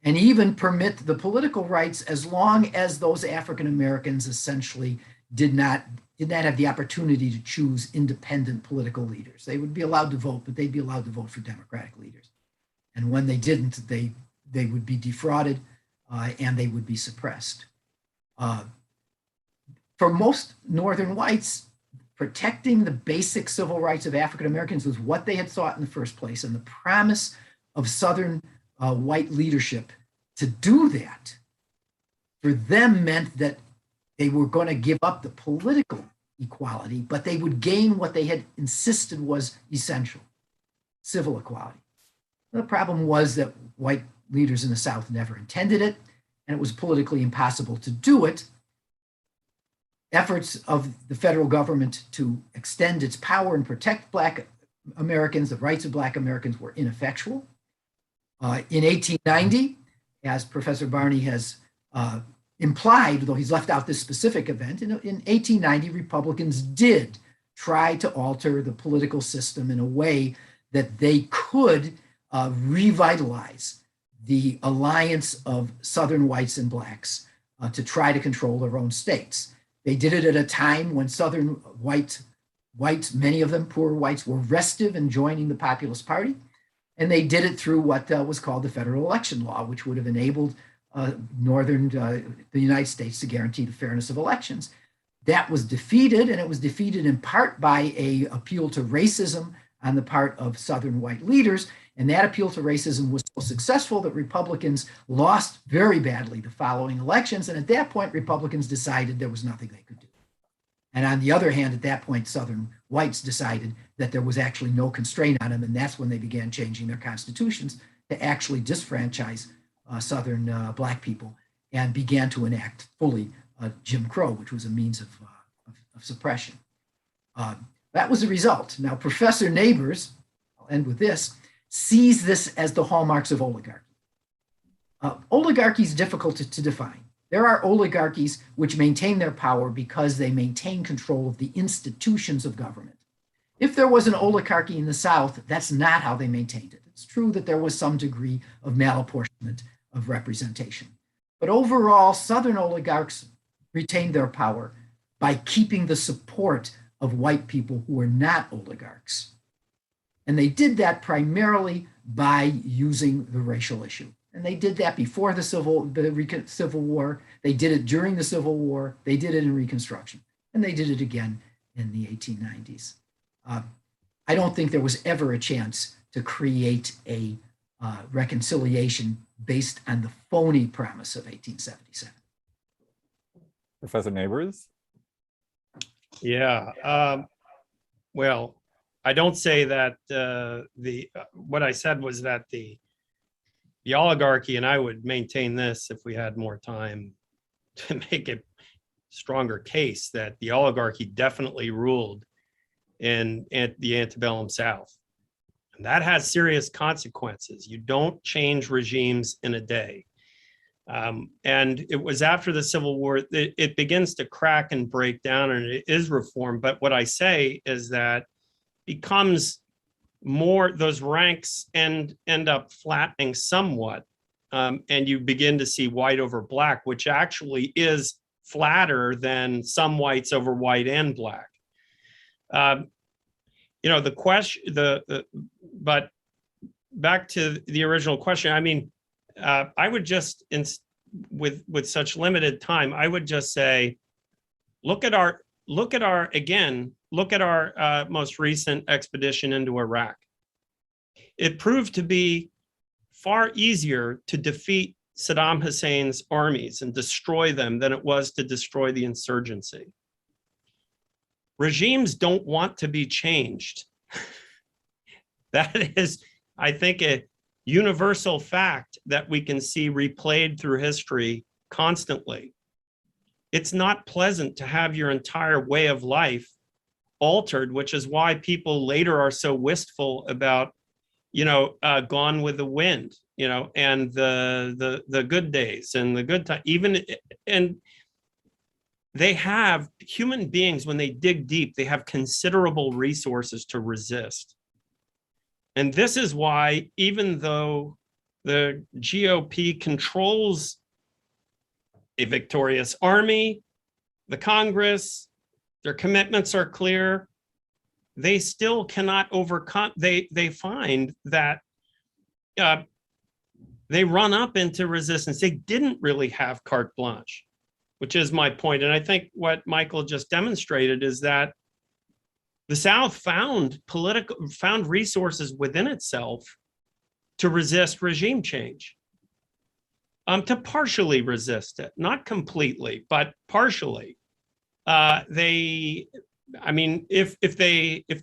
and even permit the political rights as long as those African Americans essentially did not have the opportunity to choose independent political leaders. They would be allowed to vote, but they'd be allowed to vote for Democratic leaders. And when they didn't, they would be defrauded and they would be suppressed. For most Northern whites, protecting the basic civil rights of African Americans was what they had thought in the first place. And the promise of Southern white leadership to do that for them meant that they were going to give up the political equality, but they would gain what they had insisted was essential, civil equality. The problem was that white leaders in the South never intended it, and it was politically impossible to do it. Efforts of the federal government to extend its power and protect Black Americans, the rights of Black Americans, were ineffectual. In 1890, as Professor Barney has implied, though he's left out this specific event, in 1890, Republicans did try to alter the political system in a way that they could revitalize the alliance of Southern whites and blacks to try to control their own states. They did it at a time when Southern white whites, many of them poor whites, were restive in joining the Populist Party. And they did it through what was called the federal election law, which would have enabled the United States to guarantee the fairness of elections. That was defeated, and it was defeated in part by an appeal to racism on the part of Southern white leaders. And that appeal to racism was so successful that Republicans lost very badly the following elections. And at that point, Republicans decided there was nothing they could do. And on the other hand, at that point, Southern whites decided that there was actually no constraint on them. And that's when they began changing their constitutions to actually disfranchise Southern Black people and began to enact fully Jim Crow, which was a means of suppression. That was the result. Now, Professor Neighbors, I'll end with this, sees this as the hallmarks of oligarchy. Oligarchy is difficult to define. There are oligarchies which maintain their power because they maintain control of the institutions of government. If there was an oligarchy in the South, that's not how they maintained it. It's true that there was some degree of malapportionment of representation. But overall, Southern oligarchs retained their power by keeping the support of white people who were not oligarchs. And they did that primarily by using the racial issue. And they did that before the Civil War. They did it during the Civil War. They did it in Reconstruction. And they did it again in the 1890s. I don't think there was ever a chance to create a reconciliation based on the phony promise of 1877. Professor Neighbors? Yeah. Well, I don't say that what I said was that the oligarchy, and I would maintain this if we had more time to make a stronger case, that the oligarchy definitely ruled in the antebellum South. And that has serious consequences. You don't change regimes in a day. And it was after the Civil War, it begins to crack and break down, and it is reformed. But what I say is that becomes more, those ranks end up flattening somewhat, and you begin to see white over black, which actually is flatter than some whites over white and black. The question, but back to the original question, I mean, I would just, with such limited time, I would just say, look at our most recent expedition into Iraq. It proved to be far easier to defeat Saddam Hussein's armies and destroy them than it was to destroy the insurgency. Regimes don't want to be changed. That is, I think, a universal fact that we can see replayed through history constantly. It's not pleasant to have your entire way of life altered, which is why people later are so wistful about, Gone with the Wind, and the good days and the good time, and they have, human beings, when they dig deep, they have considerable resources to resist. And this is why, even though the GOP controls a victorious army, the Congress, their commitments are clear, they still cannot overcome, they find that they run up into resistance. They didn't really have carte blanche, which is my point. And I think what Michael just demonstrated is that the South found resources within itself to resist regime change, to partially resist it, not completely, but partially. If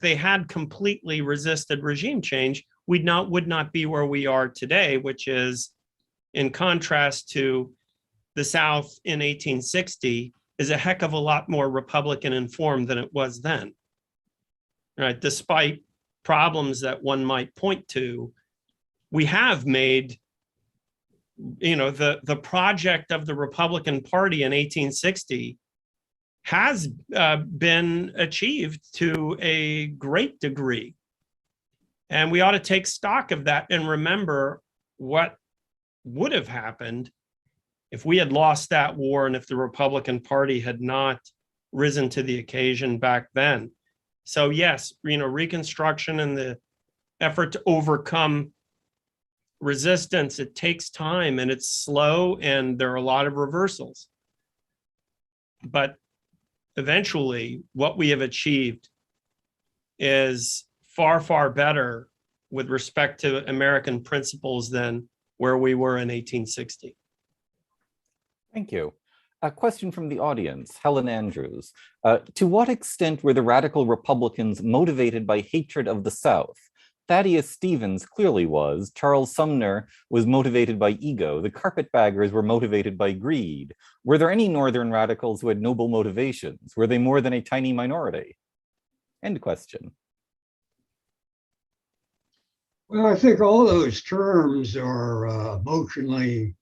they had completely resisted regime change, would not be where we are today, which is, in contrast to the South in 1860, is a heck of a lot more Republican informed than it was then. Right? Despite problems that one might point to, we have made, the project of the Republican Party in 1860 has been achieved to a great degree. And we ought to take stock of that and remember what would have happened if we had lost that war and if the Republican Party had not risen to the occasion back then. So yes, Reconstruction and the effort to overcome resistance, it takes time and it's slow and there are a lot of reversals. But eventually what we have achieved is far, far better with respect to American principles than where we were in 1860. Thank you. A question from the audience, Helen Andrews. To what extent were the radical Republicans motivated by hatred of the South? Thaddeus Stevens clearly was. Charles Sumner was motivated by ego. The carpetbaggers were motivated by greed. Were there any Northern radicals who had noble motivations? Were they more than a tiny minority? End question. Well, I think all those terms are emotionally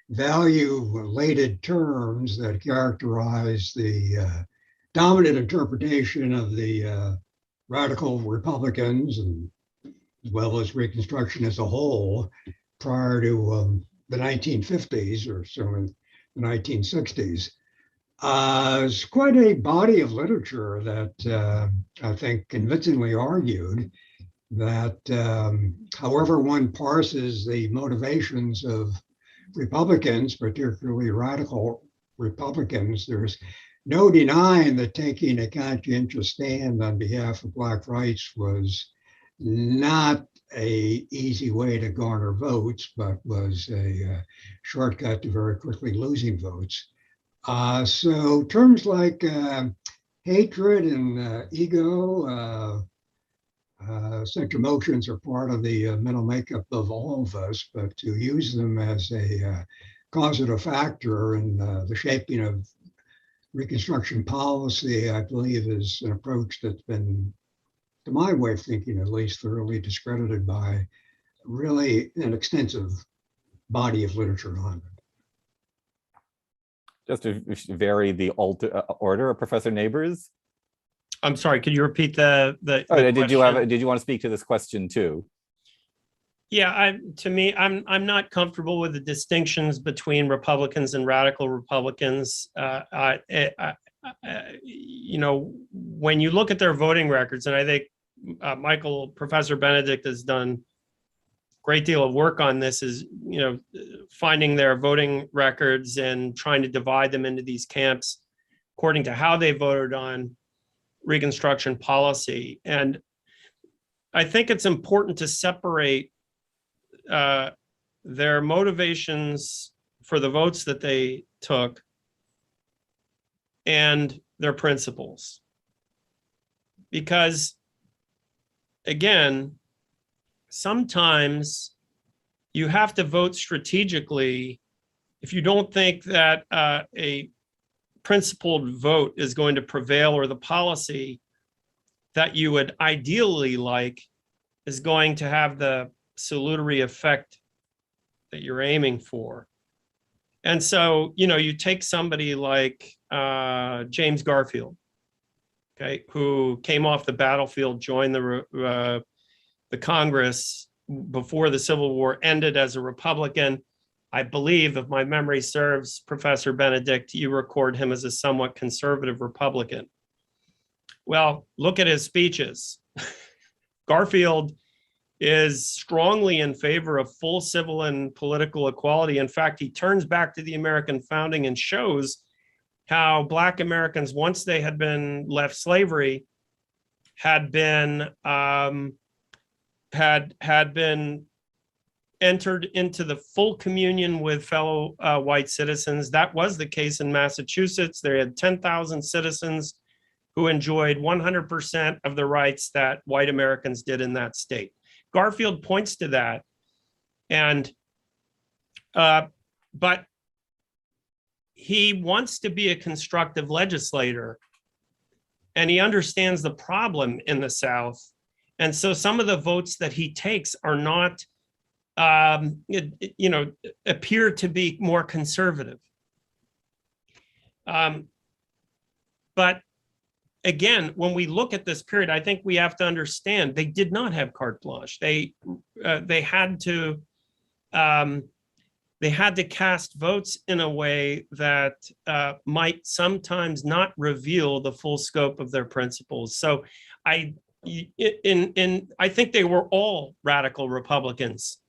value-related terms that characterize the dominant interpretation of the radical Republicans, and as well as Reconstruction as a whole, prior to the 1950s or so in the 1960s. It's quite a body of literature that I think convincingly argued that however one parses the motivations of Republicans, particularly radical Republicans, there's no denying that taking a conscientious stand on behalf of Black rights was not an easy way to garner votes, but was a shortcut to very quickly losing votes. So terms like hatred and ego, such emotions are part of the mental makeup of all of us, but to use them as a causative factor in the shaping of Reconstruction policy, I believe, is an approach that's been, to my way of thinking at least, thoroughly discredited by really an extensive body of literature on it. Just to vary the order of Professor Neighbors. I'm sorry, could you repeat the did you want to speak to this question too? Yeah, to me, I'm not comfortable with the distinctions between Republicans and radical Republicans. When you look at their voting records, and I think Professor Benedict has done a great deal of work on this, is finding their voting records and trying to divide them into these camps according to how they voted on Reconstruction policy. And I think it's important to separate their motivations for the votes that they took and their principles. Because, again, sometimes you have to vote strategically if you don't think that a principled vote is going to prevail, or the policy that you would ideally like is going to have the salutary effect that you're aiming for. And so, you take somebody like James Garfield, okay, who came off the battlefield, joined the Congress before the Civil War ended as a Republican. I believe, if my memory serves, Professor Benedict, you record him as a somewhat conservative Republican. Well, look at his speeches. Garfield is strongly in favor of full civil and political equality. In fact, he turns back to the American founding and shows how Black Americans, once they had been left slavery, had been entered into the full communion with fellow white citizens. That was the case in Massachusetts. They had 10,000 citizens who enjoyed 100% of the rights that white Americans did in that state. Garfield points to that, and but he wants to be a constructive legislator, and he understands the problem in the South, and so some of the votes that he takes are not, appear to be more conservative. But again, when we look at this period, I think we have to understand they did not have carte blanche. They had to they had to cast votes in a way that might sometimes not reveal the full scope of their principles. So I think they were all radical Republicans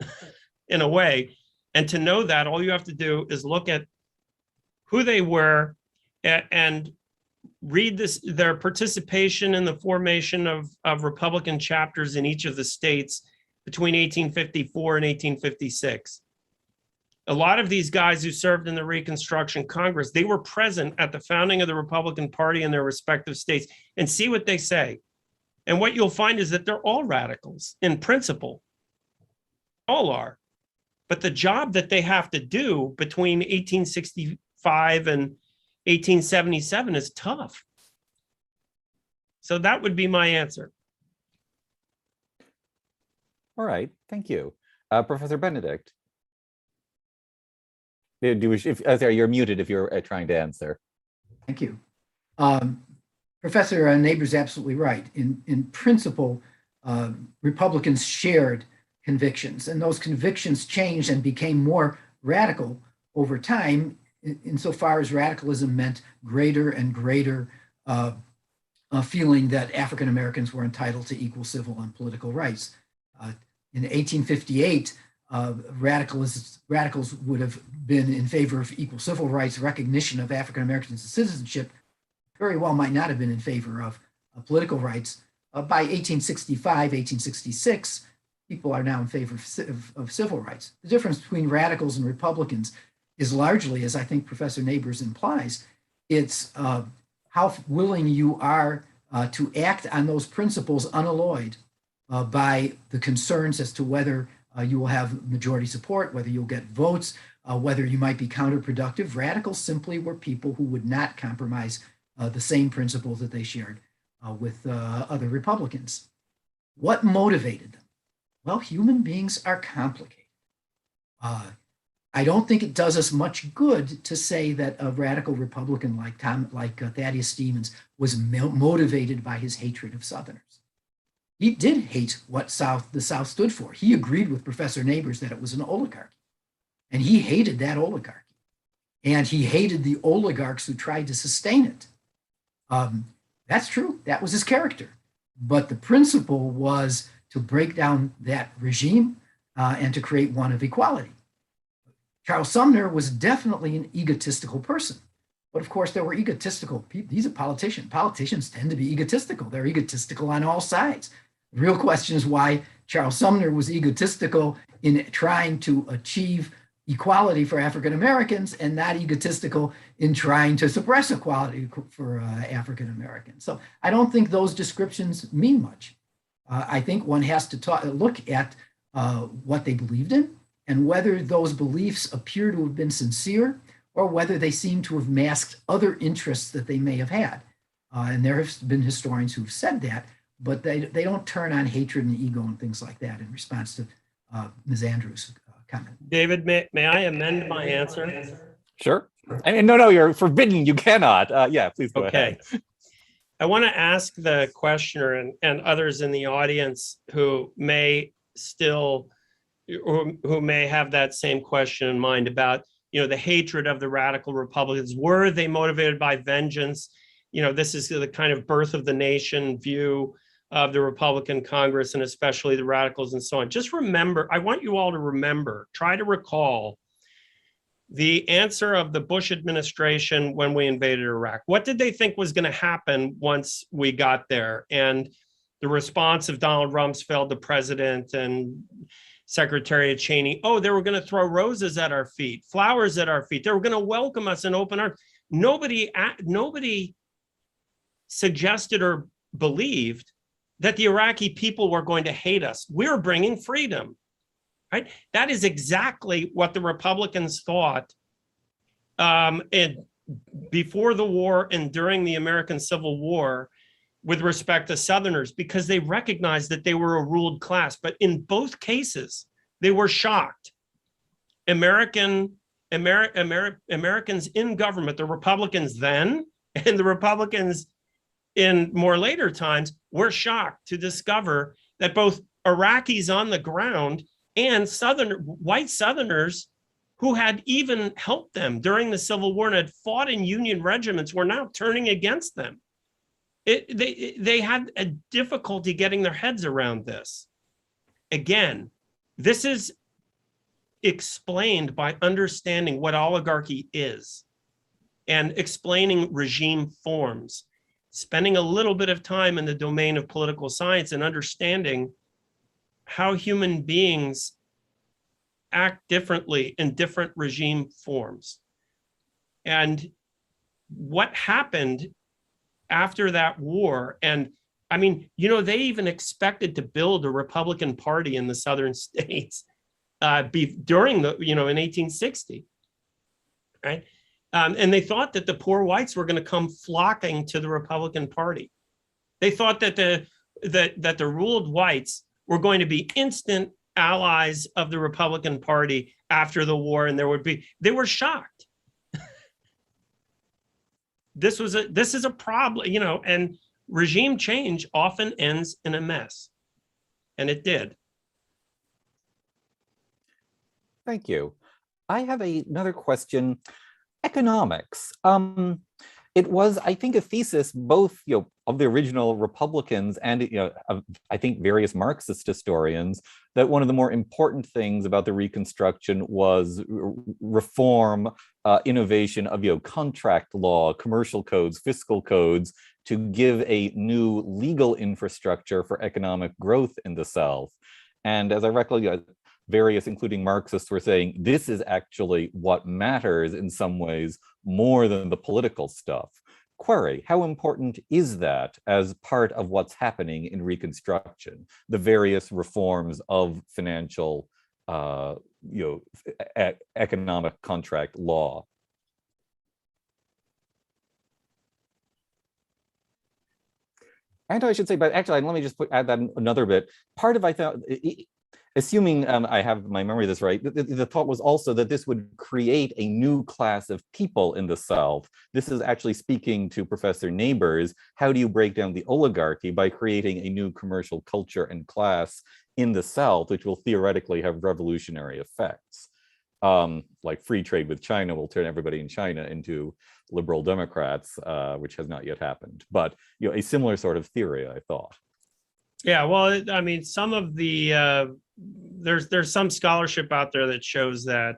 in a way. And to know that, all you have to do is look at who they were and read their participation in the formation of Republican chapters in each of the states between 1854 and 1856. A lot of these guys who served in the Reconstruction Congress, they were present at the founding of the Republican Party in their respective states, and see what they say. And what you'll find is that they're all radicals in principle. All are. But the job that they have to do between 1865 and 1877 is tough. So that would be my answer. All right, thank you. Professor Benedict. You're muted if you're trying to answer. Thank you. Professor Neighbor's absolutely right. In principle, Republicans shared convictions, and those convictions changed and became more radical over time, insofar as radicalism meant greater and greater feeling that African Americans were entitled to equal civil and political rights. In 1858, radicals would have been in favor of equal civil rights, recognition of African Americans as citizenship, very well might not have been in favor of political rights. By 1865, 1866, people are now in favor of civil rights. The difference between radicals and Republicans is largely, as I think Professor Neighbors implies, it's how willing you are to act on those principles unalloyed by the concerns as to whether you will have majority support, whether you'll get votes, whether you might be counterproductive. Radicals simply were people who would not compromise the same principles that they shared with other Republicans. What motivated them? Well, human beings are complicated. I don't think it does us much good to say that a radical Republican like Thaddeus Stevens was motivated by his hatred of Southerners. He did hate what the South stood for. He agreed with Professor Neighbors that it was an oligarchy, and he hated that oligarchy. And he hated the oligarchs who tried to sustain it. That's true. That was his character. But the principle was to break down that regime and to create one of equality. Charles Sumner was definitely an egotistical person. But of course, there were egotistical people. He's a politician. Politicians tend to be egotistical. They're egotistical on all sides. The real question is why Charles Sumner was egotistical in trying to achieve equality for African Americans and not egotistical in trying to suppress equality for African Americans. So I don't think those descriptions mean much. I think one has to look at what they believed in and whether those beliefs appear to have been sincere or whether they seem to have masked other interests that they may have had. And there have been historians who've said that, but they don't turn on hatred and ego and things like that in response to Ms. Andrews' comment. David, may I amend my answer? Sure. And no, you're forbidden. You cannot. Yeah, please go ahead. I want to ask the questioner and others in the audience who may still, or who may have that same question in mind about, the hatred of the radical Republicans. Were they motivated by vengeance? This is the kind of birth of the nation view of the Republican Congress and especially the radicals and so on. Just remember, I want you all to remember, try to recall the answer of the Bush administration when we invaded Iraq. What did they think was going to happen once we got there? And the response of Donald Rumsfeld, the president, and Secretary Cheney, they were going to throw roses at our feet, flowers at our feet. They were going to welcome us in open arms. Nobody suggested or believed that the Iraqi people were going to hate us. We're bringing freedom, right? That is exactly what the Republicans thought and before the war and during the American Civil War with respect to Southerners, because they recognized that they were a ruled class. But in both cases, they were shocked. Americans in government, the Republicans then and the Republicans in more later times, were shocked to discover that both Iraqis on the ground and white Southerners who had even helped them during the Civil War and had fought in Union regiments were now turning against them. They had a difficulty getting their heads around this. Again, this is explained by understanding what oligarchy is and explaining regime forms, spending a little bit of time in the domain of political science and understanding how human beings act differently in different regime forms. And what happened after that war, and I mean, you know, they even expected to build a Republican Party in the southern states during the, you know, in 1860, right? And they thought that the poor whites were going to come flocking to the Republican Party. They thought that the ruled whites were going to be instant allies of the Republican Party after the war, and they were shocked. This is a problem, you know, and regime change often ends in a mess, and it did. Thank you. I have another question. Economics. It was, I think, a thesis both, you know, of the original Republicans and, you know, of, I think, various Marxist historians, that one of the more important things about the Reconstruction was reform, innovation of, you know, contract law, commercial codes, fiscal codes, to give a new legal infrastructure for economic growth in the South. And as I recall, you know, various, including Marxists, were saying this is actually what matters in some ways more than the political stuff. Query, how important is that as part of what's happening in Reconstruction, the various reforms of financial, you know, economic contract law? And I should say, but actually, let me just add that another bit. Part of, I thought, assuming I have my memory of this right, the thought was also that this would create a new class of people in the South. This is actually speaking to Professor Neighbors. How do you break down the oligarchy by creating a new commercial culture and class in the South, which will theoretically have revolutionary effects? Like free trade with China will turn everybody in China into liberal Democrats, which has not yet happened. But, you know, a similar sort of theory, I thought. Yeah, well, I mean, some of the there's some scholarship out there that shows that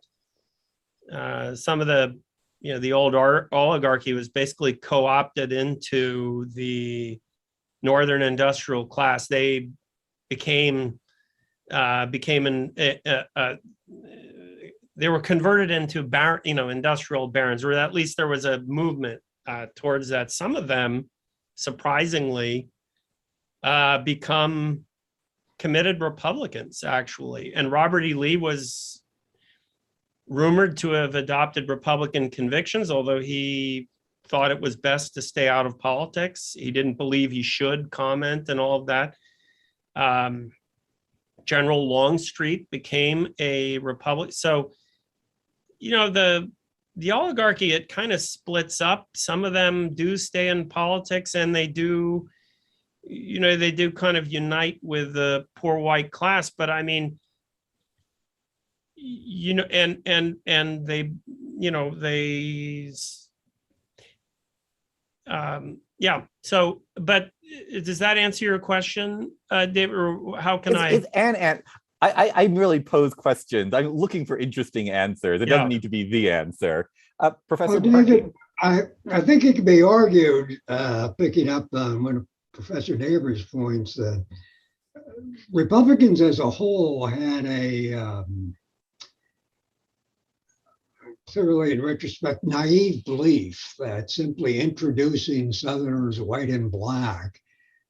some of the, you know, the old oligarchy was basically co-opted into the northern industrial class. They became they were converted into industrial barons, or at least there was a movement towards that. Some of them, surprisingly, become committed Republicans, actually. And Robert E. Lee was rumored to have adopted Republican convictions, although he thought it was best to stay out of politics. He didn't believe he should comment and all of that. General Longstreet became a Republican. So, you know, the oligarchy, it kind of splits up. Some of them do stay in politics, and they do, you know, they do kind of unite with the poor white class. But I mean, you know, and they, you know, they, yeah. So, but does that answer your question, David? Or how can I really pose questions. I'm looking for interesting answers. It doesn't need to be the answer. Professor David, I think it can be argued, picking up on one of Professor Neighbors' points, that Republicans as a whole had a clearly, in retrospect, naive belief that simply introducing Southerners, white and black,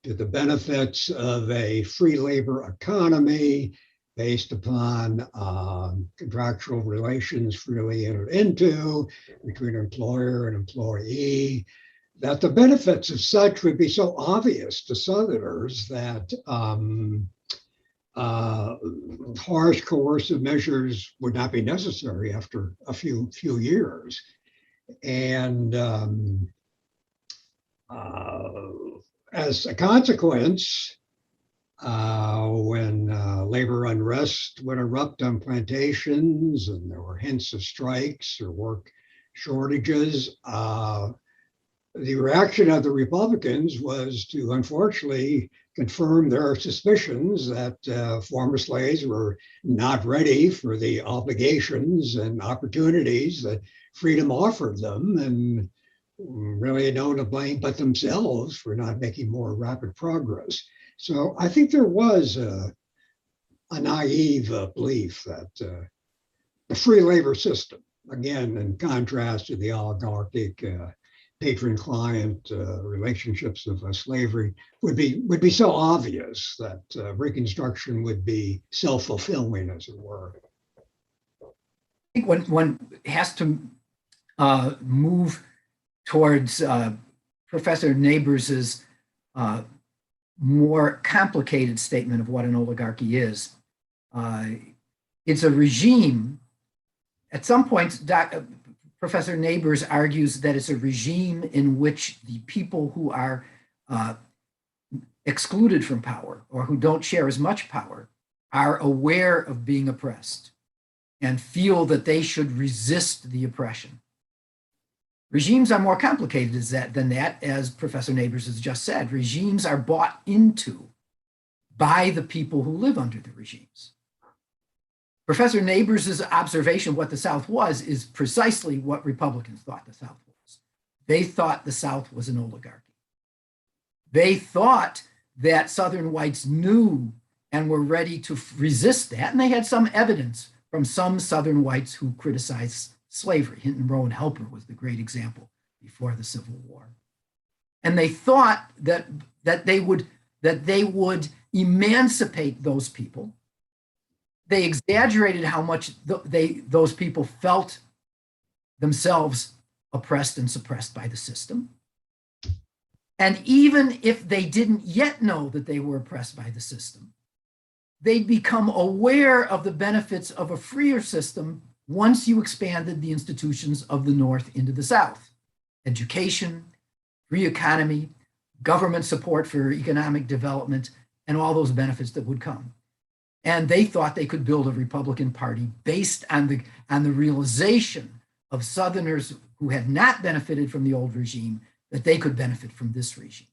to the benefits of a free labor economy based upon contractual relations freely entered into between employer and employee, that the benefits of such would be so obvious to Southerners that harsh coercive measures would not be necessary after a few years. And as a consequence, when labor unrest would erupt on plantations and there were hints of strikes or work shortages. The reaction of the Republicans was to unfortunately confirm their suspicions that former slaves were not ready for the obligations and opportunities that freedom offered them, and really no one to blame but themselves for not making more rapid progress. So I think there was a naive belief that the free labor system, again, in contrast to the oligarchic patron-client relationships of slavery, would be so obvious that Reconstruction would be self-fulfilling, as it were. I think one has to move towards Professor Neighbors's more complicated statement of what an oligarchy is. It's a regime. At some points, Professor Neighbors argues that it's a regime in which the people who are excluded from power or who don't share as much power are aware of being oppressed and feel that they should resist the oppression. Regimes are more complicated than that, as Professor Neighbors has just said. Regimes are bought into by the people who live under the regimes. Professor Neighbors' observation of what the South was is precisely what Republicans thought the South was. They thought the South was an oligarchy. They thought that Southern whites knew and were ready to resist that, and they had some evidence from some Southern whites who criticized slavery. Hinton Rowan Helper was the great example before the Civil War. And they thought that they would emancipate those people. They exaggerated how much those people felt themselves oppressed and suppressed by the system. And even if they didn't yet know that they were oppressed by the system, they'd become aware of the benefits of a freer system once you expanded the institutions of the North into the South. Education, free economy, government support for economic development, and all those benefits that would come. And they thought they could build a Republican Party based on the realization of Southerners who had not benefited from the old regime, that they could benefit from this regime.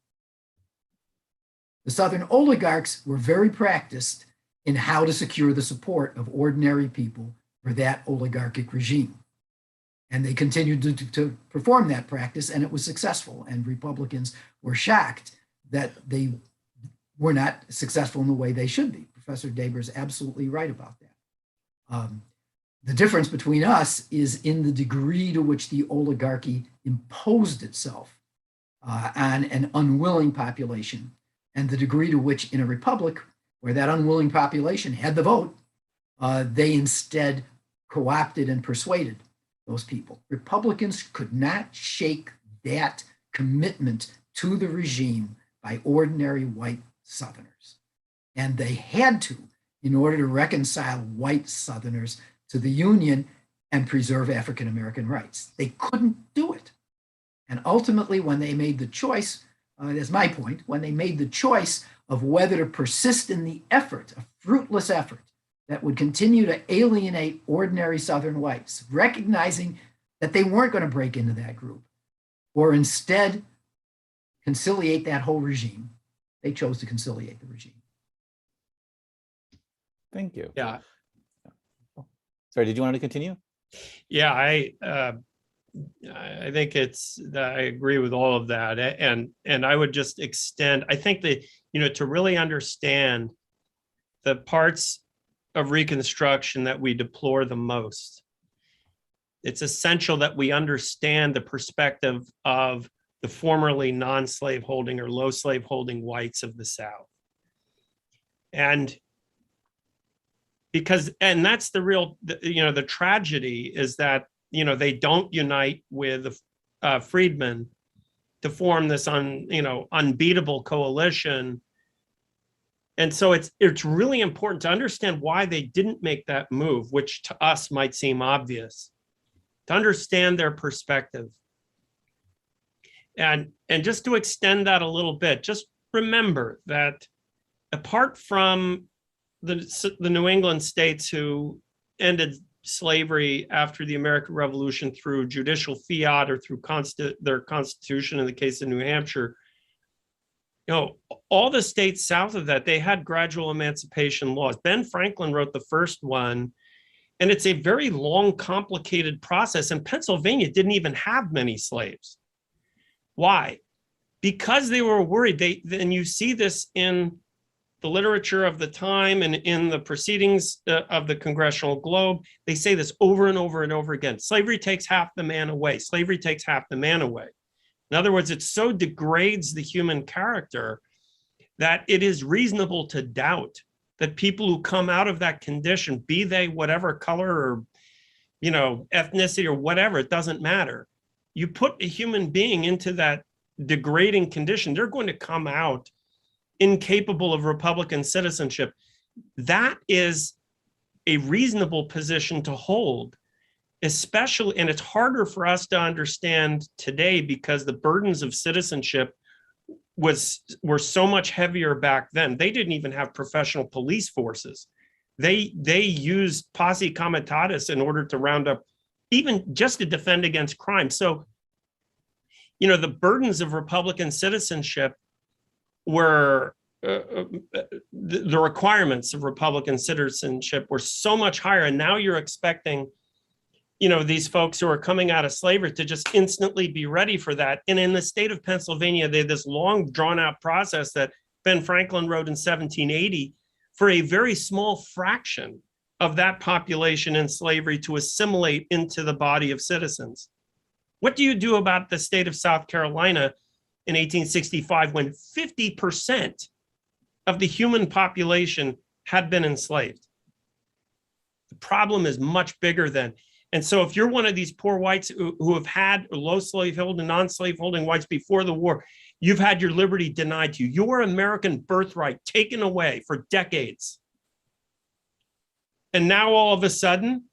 The Southern oligarchs were very practiced in how to secure the support of ordinary people for that oligarchic regime. And they continued to perform that practice, and it was successful. And Republicans were shocked that they were not successful in the way they should be. Professor Daber is absolutely right about that. The difference between us is in the degree to which the oligarchy imposed itself on an unwilling population, and the degree to which in a republic where that unwilling population had the vote, they instead co-opted and persuaded those people. Republicans could not shake that commitment to the regime by ordinary white Southerners. And they had to, in order to reconcile white Southerners to the Union and preserve African American rights. They couldn't do it. And ultimately, when they made the choice, that's my point, when they made the choice of whether to persist in the effort, a fruitless effort, that would continue to alienate ordinary Southern whites, recognizing that they weren't going to break into that group, or instead conciliate that whole regime, they chose to conciliate the regime. Thank you. Yeah. Sorry, did you want to continue? Yeah, I think I agree with all of that, and I would just extend. I think that to really understand the parts of Reconstruction that we deplore the most, it's essential that we understand the perspective of the formerly non-slave holding or low slave holding whites of the South, and that's the real, the tragedy is that they don't unite with freedmen to form this unbeatable coalition. And so it's really important to understand why they didn't make that move, which to us might seem obvious, to understand their perspective. And just to extend that a little bit, just remember that apart from the New England states who ended slavery after the American Revolution through judicial fiat or through their constitution, in the case of New Hampshire, all the states south of that, they had gradual emancipation laws. Ben Franklin wrote the first one, and it's a very long, complicated process. And Pennsylvania didn't even have many slaves. Why? Because they were worried. And you see this in the literature of the time and in the proceedings of the Congressional Globe. They say this over and over and over again. Slavery takes half the man away. Slavery takes half the man away. In other words, it so degrades the human character that it is reasonable to doubt that people who come out of that condition, be they whatever color or, ethnicity or whatever, it doesn't matter. You put a human being into that degrading condition, they're going to come out incapable of Republican citizenship. That is a reasonable position to hold, especially, and it's harder for us to understand today because the burdens of citizenship were so much heavier back then. They didn't even have professional police forces. They used posse comitatus in order to round up, even just to defend against crime. So, the burdens of Republican citizenship were the requirements of Republican citizenship were so much higher. And now you're expecting, these folks who are coming out of slavery to just instantly be ready for that. And in the state of Pennsylvania, they had this long drawn out process that Ben Franklin wrote in 1780 for a very small fraction of that population in slavery to assimilate into the body of citizens. What do you do about the state of South Carolina in 1865 when 50% of the human population had been enslaved? The problem is much bigger then. And so if you're one of these poor whites who have had low slaveholding, non-slave holding whites before the war, you've had your liberty denied to you, your American birthright taken away for decades. And now all of a sudden,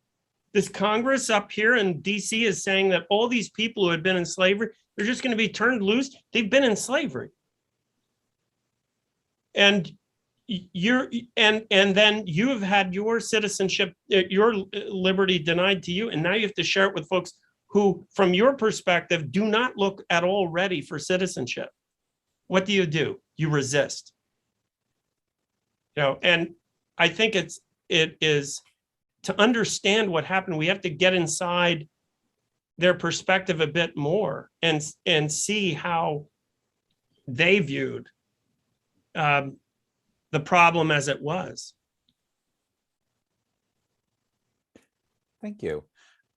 this Congress up here in DC is saying that all these people who had been in slavery, they're just going to be turned loose. They've been in slavery. And then you have had your citizenship, your liberty denied to you, and now you have to share it with folks who, from your perspective, do not look at all ready for citizenship. What do? You resist. And I think it is to understand what happened, we have to get inside their perspective a bit more and see how they viewed the problem as it was. Thank you.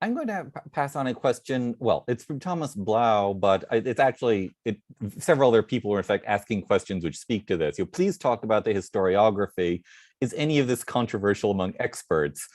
I'm going to pass on a question. Well, it's from Thomas Blau, but it's actually several other people are in fact asking questions which speak to this. Please talk about the historiography. Is any of this controversial among experts?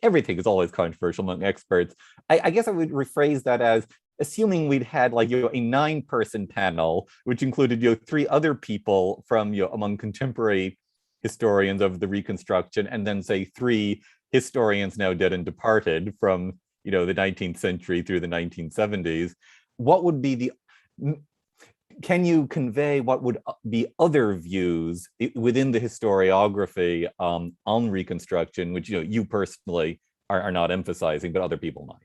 Everything is always controversial among experts. I guess I would rephrase that as assuming we'd had a 9-person panel, which included 3 other people from among contemporary historians of the Reconstruction, and then say 3 historians now dead and departed from the 19th century through the 1970s. What would be can you convey what would be other views within the historiography on Reconstruction, which you personally are not emphasizing, but other people might?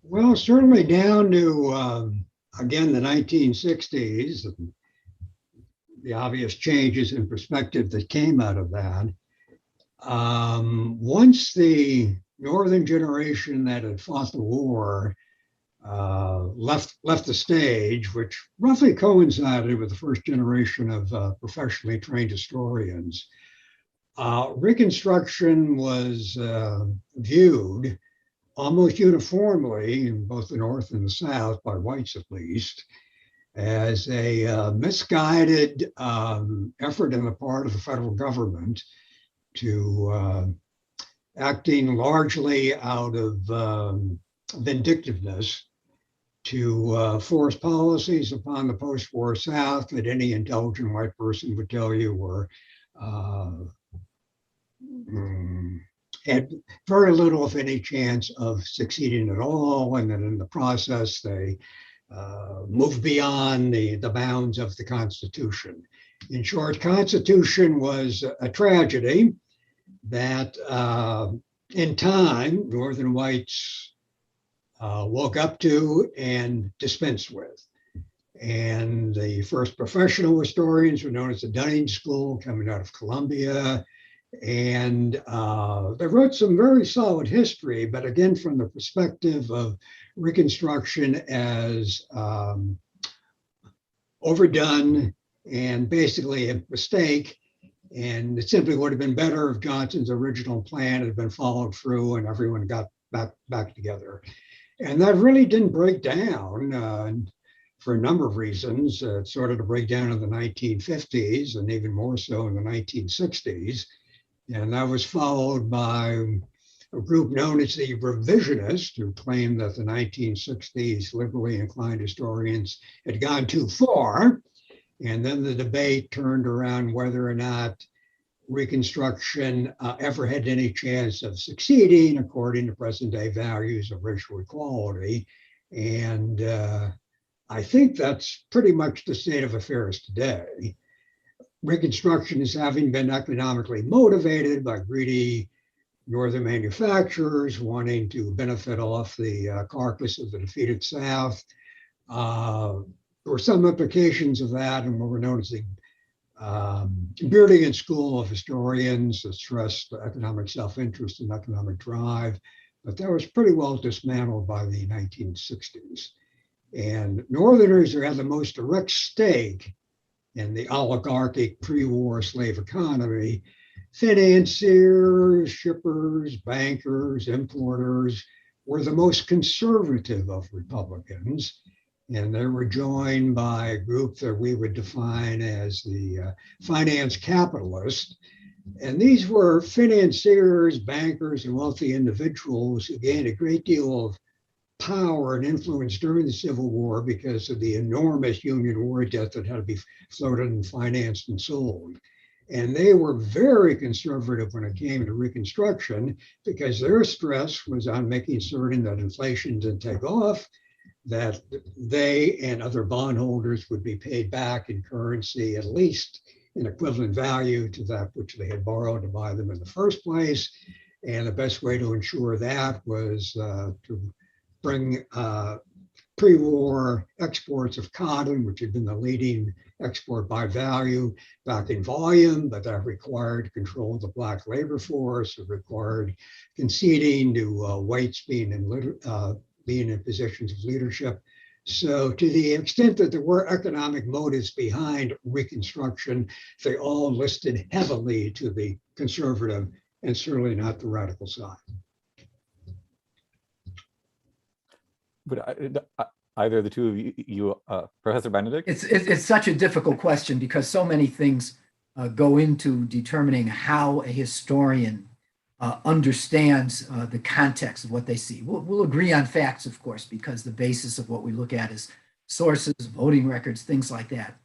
Well, certainly down to, again, the 1960s, the obvious changes in perspective that came out of that. Once the Northern generation that had fought the war left the stage, which roughly coincided with the first generation of professionally trained historians, Reconstruction was viewed almost uniformly in both the North and the South, by whites at least, as a misguided effort on the part of the federal government to acting largely out of vindictiveness to force policies upon the post-war South that any intelligent white person would tell you were had very little, if any, chance of succeeding at all. And then in the process, they moved beyond the bounds of the Constitution. In short, Constitution was a tragedy that in time, Northern whites woke up to and dispensed with. And the first professional historians were known as the Dunning School, coming out of Columbia. And they wrote some very solid history, but again, from the perspective of Reconstruction as overdone and basically a mistake. And it simply would have been better if Johnson's original plan had been followed through and everyone got back together. And that really didn't break down for a number of reasons. It started to break down in the 1950s and even more so in the 1960s. And that was followed by a group known as the revisionists, who claimed that the 1960s liberally inclined historians had gone too far. And then the debate turned around whether or not Reconstruction ever had any chance of succeeding according to present day values of racial equality. And I think that's pretty much the state of affairs today. Reconstruction is having been economically motivated by greedy Northern manufacturers wanting to benefit off the carcass of the defeated South. There were some implications of that in what were known as the Benedict School of historians that stressed economic self-interest and economic drive, but that was pretty well dismantled by the 1960s. And Northerners who had the most direct stake in the oligarchic pre-war slave economy, financiers, shippers, bankers, importers, were the most conservative of Republicans. And they were joined by a group that we would define as the finance capitalists. And these were financiers, bankers, and wealthy individuals who gained a great deal of power and influence during the Civil War because of the enormous Union war debt that had to be floated and financed and sold. And they were very conservative when it came to Reconstruction because their stress was on making certain that inflation didn't take off, that they and other bondholders would be paid back in currency, at least in equivalent value to that which they had borrowed to buy them in the first place. And the best way to ensure that was to bring pre-war exports of cotton, which had been the leading export by value, back in volume, but that required control of the black labor force. It required conceding to whites being in positions of leadership. So to the extent that there were economic motives behind Reconstruction, they all listed heavily to the conservative and certainly not the radical side. But either of the two of you, Professor Benedict? It's such a difficult question because so many things go into determining how a historian understands the context of what they see. We'll agree on facts, of course, because the basis of what we look at is sources, voting records, things like that.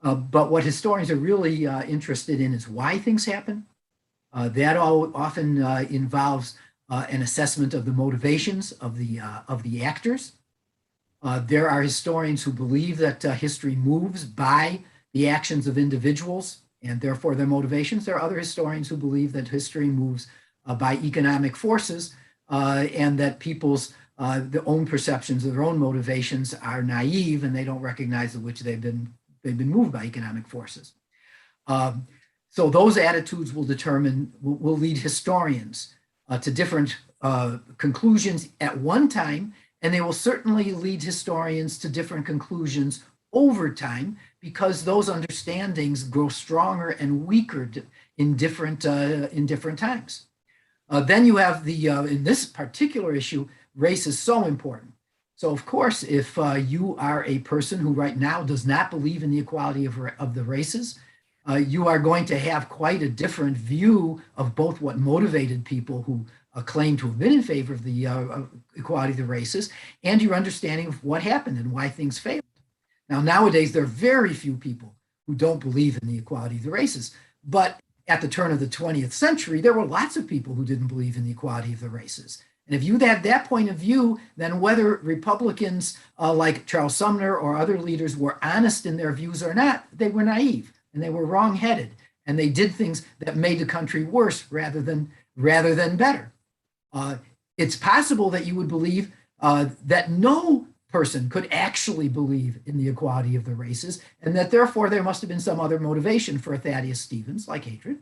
But what historians are really interested in is why things happen. That often involves an assessment of the motivations of the actors. There are historians who believe that history moves by the actions of individuals and therefore their motivations. There are other historians who believe that history moves by economic forces and that people's their own perceptions of their own motivations are naive and they don't recognize which they've been moved by economic forces. So those attitudes will lead historians to different conclusions at one time, and they will certainly lead historians to different conclusions over time because those understandings grow stronger and weaker in different times. Then you have in this particular issue, race is so important. So of course, if you are a person who right now does not believe in the equality of the races, you are going to have quite a different view of both what motivated people who claim to have been in favor of the equality of the races and your understanding of what happened and why things failed. Now, nowadays, there are very few people who don't believe in the equality of the races, but at the turn of the 20th century, there were lots of people who didn't believe in the equality of the races. And if you had that point of view, then whether Republicans like Charles Sumner or other leaders were honest in their views or not, they were naive and they were wrong-headed. And they did things that made the country worse rather than better. It's possible that you would believe that no person could actually believe in the equality of the races, and that therefore there must have been some other motivation for a Thaddeus Stevens, like hatred,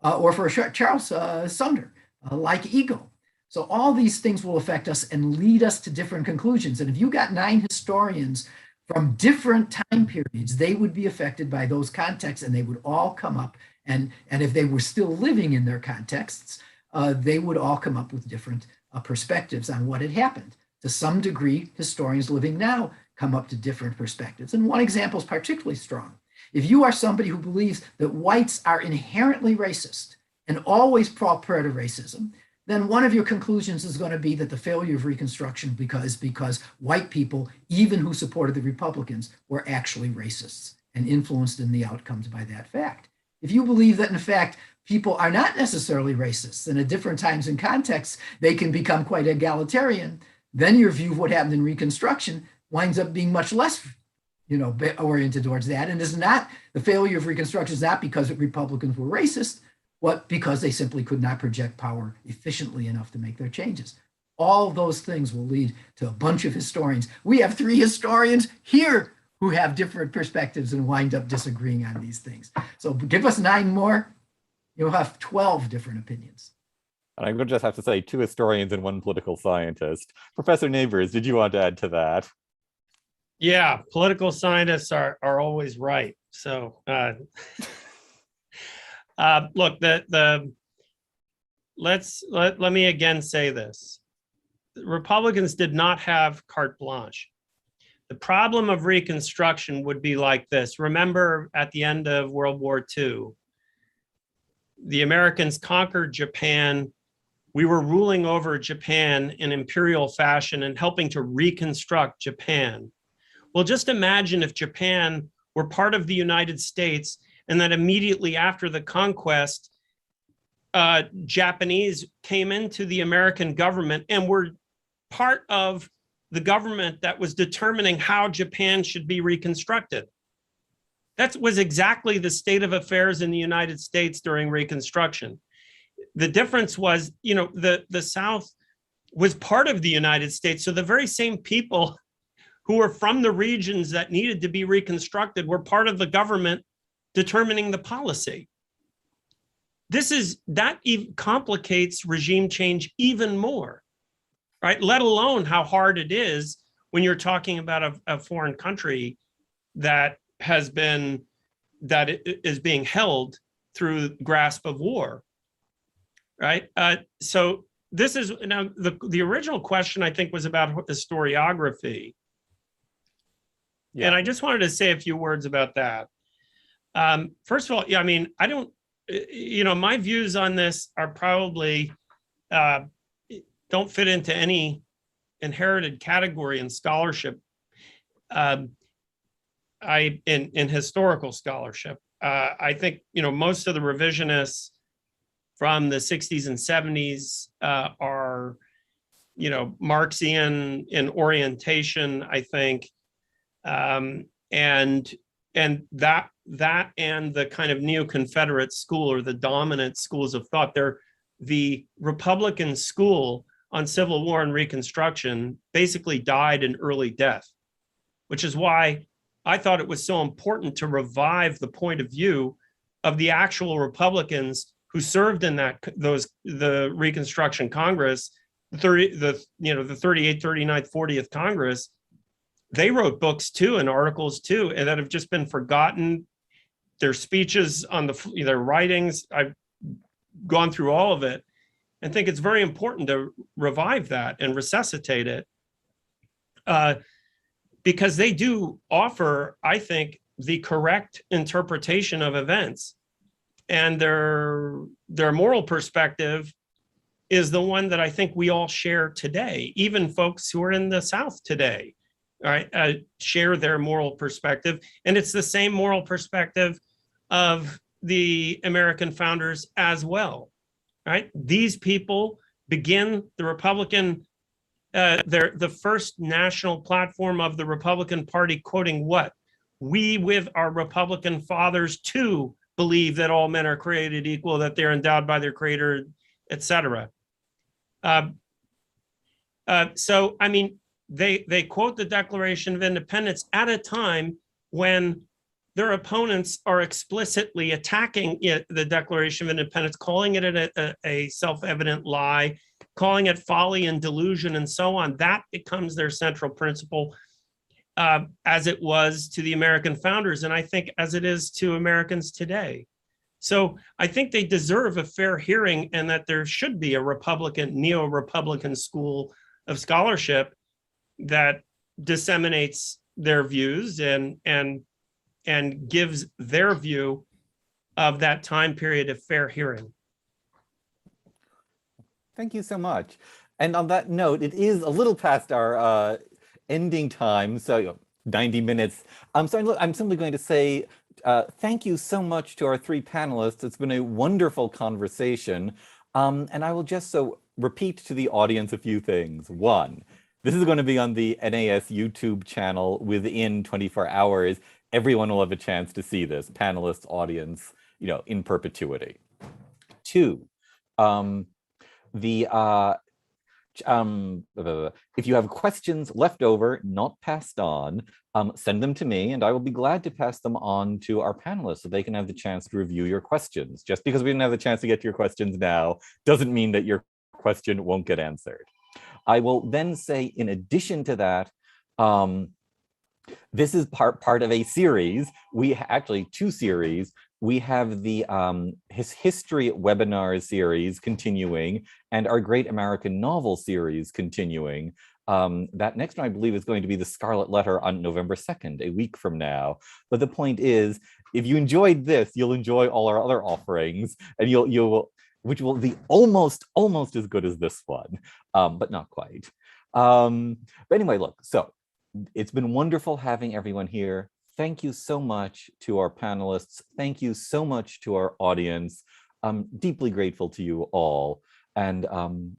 or for a Charles Sumner, like ego. So all these things will affect us and lead us to different conclusions. And if you got 9 historians from different time periods, they would be affected by those contexts, and they would all come up. And if they were still living in their contexts, they would all come up with different perspectives on what had happened. To some degree, historians living now come up to different perspectives. And one example is particularly strong. If you are somebody who believes that whites are inherently racist and always part of racism, then one of your conclusions is going to be that the failure of Reconstruction because white people, even who supported the Republicans, were actually racists and influenced in the outcomes by that fact. If you believe that, in fact, people are not necessarily racists, and at different times and contexts, they can become quite egalitarian, then your view of what happened in Reconstruction winds up being much less, oriented towards that. And is not the failure of Reconstruction is not because Republicans were racist, but because they simply could not project power efficiently enough to make their changes. All those things will lead to a bunch of historians. We have 3 historians here who have different perspectives and wind up disagreeing on these things. So give us 9 more, you'll have 12 different opinions. And I'm going to just have to say 2 historians and 1 political scientist. Professor Neighbors, did you want to add to that? Yeah, political scientists are always right. So look, let me again say this. The Republicans did not have carte blanche. The problem of Reconstruction would be like this. Remember, at the end of World War II, the Americans conquered Japan. We were ruling over Japan in imperial fashion and helping to reconstruct Japan. Well, just imagine if Japan were part of the United States and that immediately after the conquest, Japanese came into the American government and were part of the government that was determining how Japan should be reconstructed. That was exactly the state of affairs in the United States during Reconstruction. The difference was, the South was part of the United States. So the very same people who were from the regions that needed to be reconstructed were part of the government determining the policy. That even complicates regime change even more, right? Let alone how hard it is when you're talking about a foreign country that is being held through grasp of war, right? So this is now the original question, I think, was about historiography. Yeah. And I just wanted to say a few words about that. First of all, yeah, I mean, I don't, my views on this are probably don't fit into any inherited category in scholarship. In historical scholarship, I think most of the revisionists from the 60s and 70s are Marxian in orientation, I think, and that and the kind of neo-Confederate school or the dominant schools of thought. They're the Republican school on Civil War and Reconstruction basically died an early death, which is why I thought it was so important to revive the point of view of the actual Republicans who served in the Reconstruction Congress, the 38th, 39th, 40th Congress. They wrote books too and articles too, and that have just been forgotten. Their speeches on their writings, I've gone through all of it and think it's very important to revive that and resuscitate it because they do offer, I think, the correct interpretation of events. And their moral perspective is the one that I think we all share today, even folks who are in the South today, right, share their moral perspective. And it's the same moral perspective of the American founders as well, right? These people begin the Republican, the first national platform of the Republican Party, quoting what? We with our Republican fathers too believe that all men are created equal, that they're endowed by their creator, etc. So, I mean, they quote the Declaration of Independence at a time when their opponents are explicitly attacking the Declaration of Independence, calling it a self-evident lie, calling it folly and delusion and so on. That becomes their central principle, as it was to the American founders, and I think as it is to Americans today. So I think they deserve a fair hearing, and that there should be a Republican, neo-Republican school of scholarship that disseminates their views and gives their view of that time period a fair hearing. Thank you so much. And on that note, it is a little past our ending time, so 90 minutes. So I'm simply going to say thank you so much to our three panelists. It's been a wonderful conversation. And I will just repeat to the audience a few things. One, this is going to be on the NAS YouTube channel within 24 hours. Everyone will have a chance to see this, panelists, audience, in perpetuity. Two, if you have questions left over, not passed on, send them to me, and I will be glad to pass them on to our panelists so they can have the chance to review your questions. Just because we didn't have the chance to get to your questions now doesn't mean that your question won't get answered. I will then say, in addition to that, this is part of a series. We actually two series. We have the history webinar series continuing, and our Great American Novel series continuing. That next one, I believe, is going to be The Scarlet Letter on November 2nd, a week from now. But the point is, if you enjoyed this, you'll enjoy all our other offerings, and which will be almost as good as this one, but not quite. But anyway, look, so it's been wonderful having everyone here. Thank you so much to our panelists. Thank you so much to our audience. I'm deeply grateful to you all. And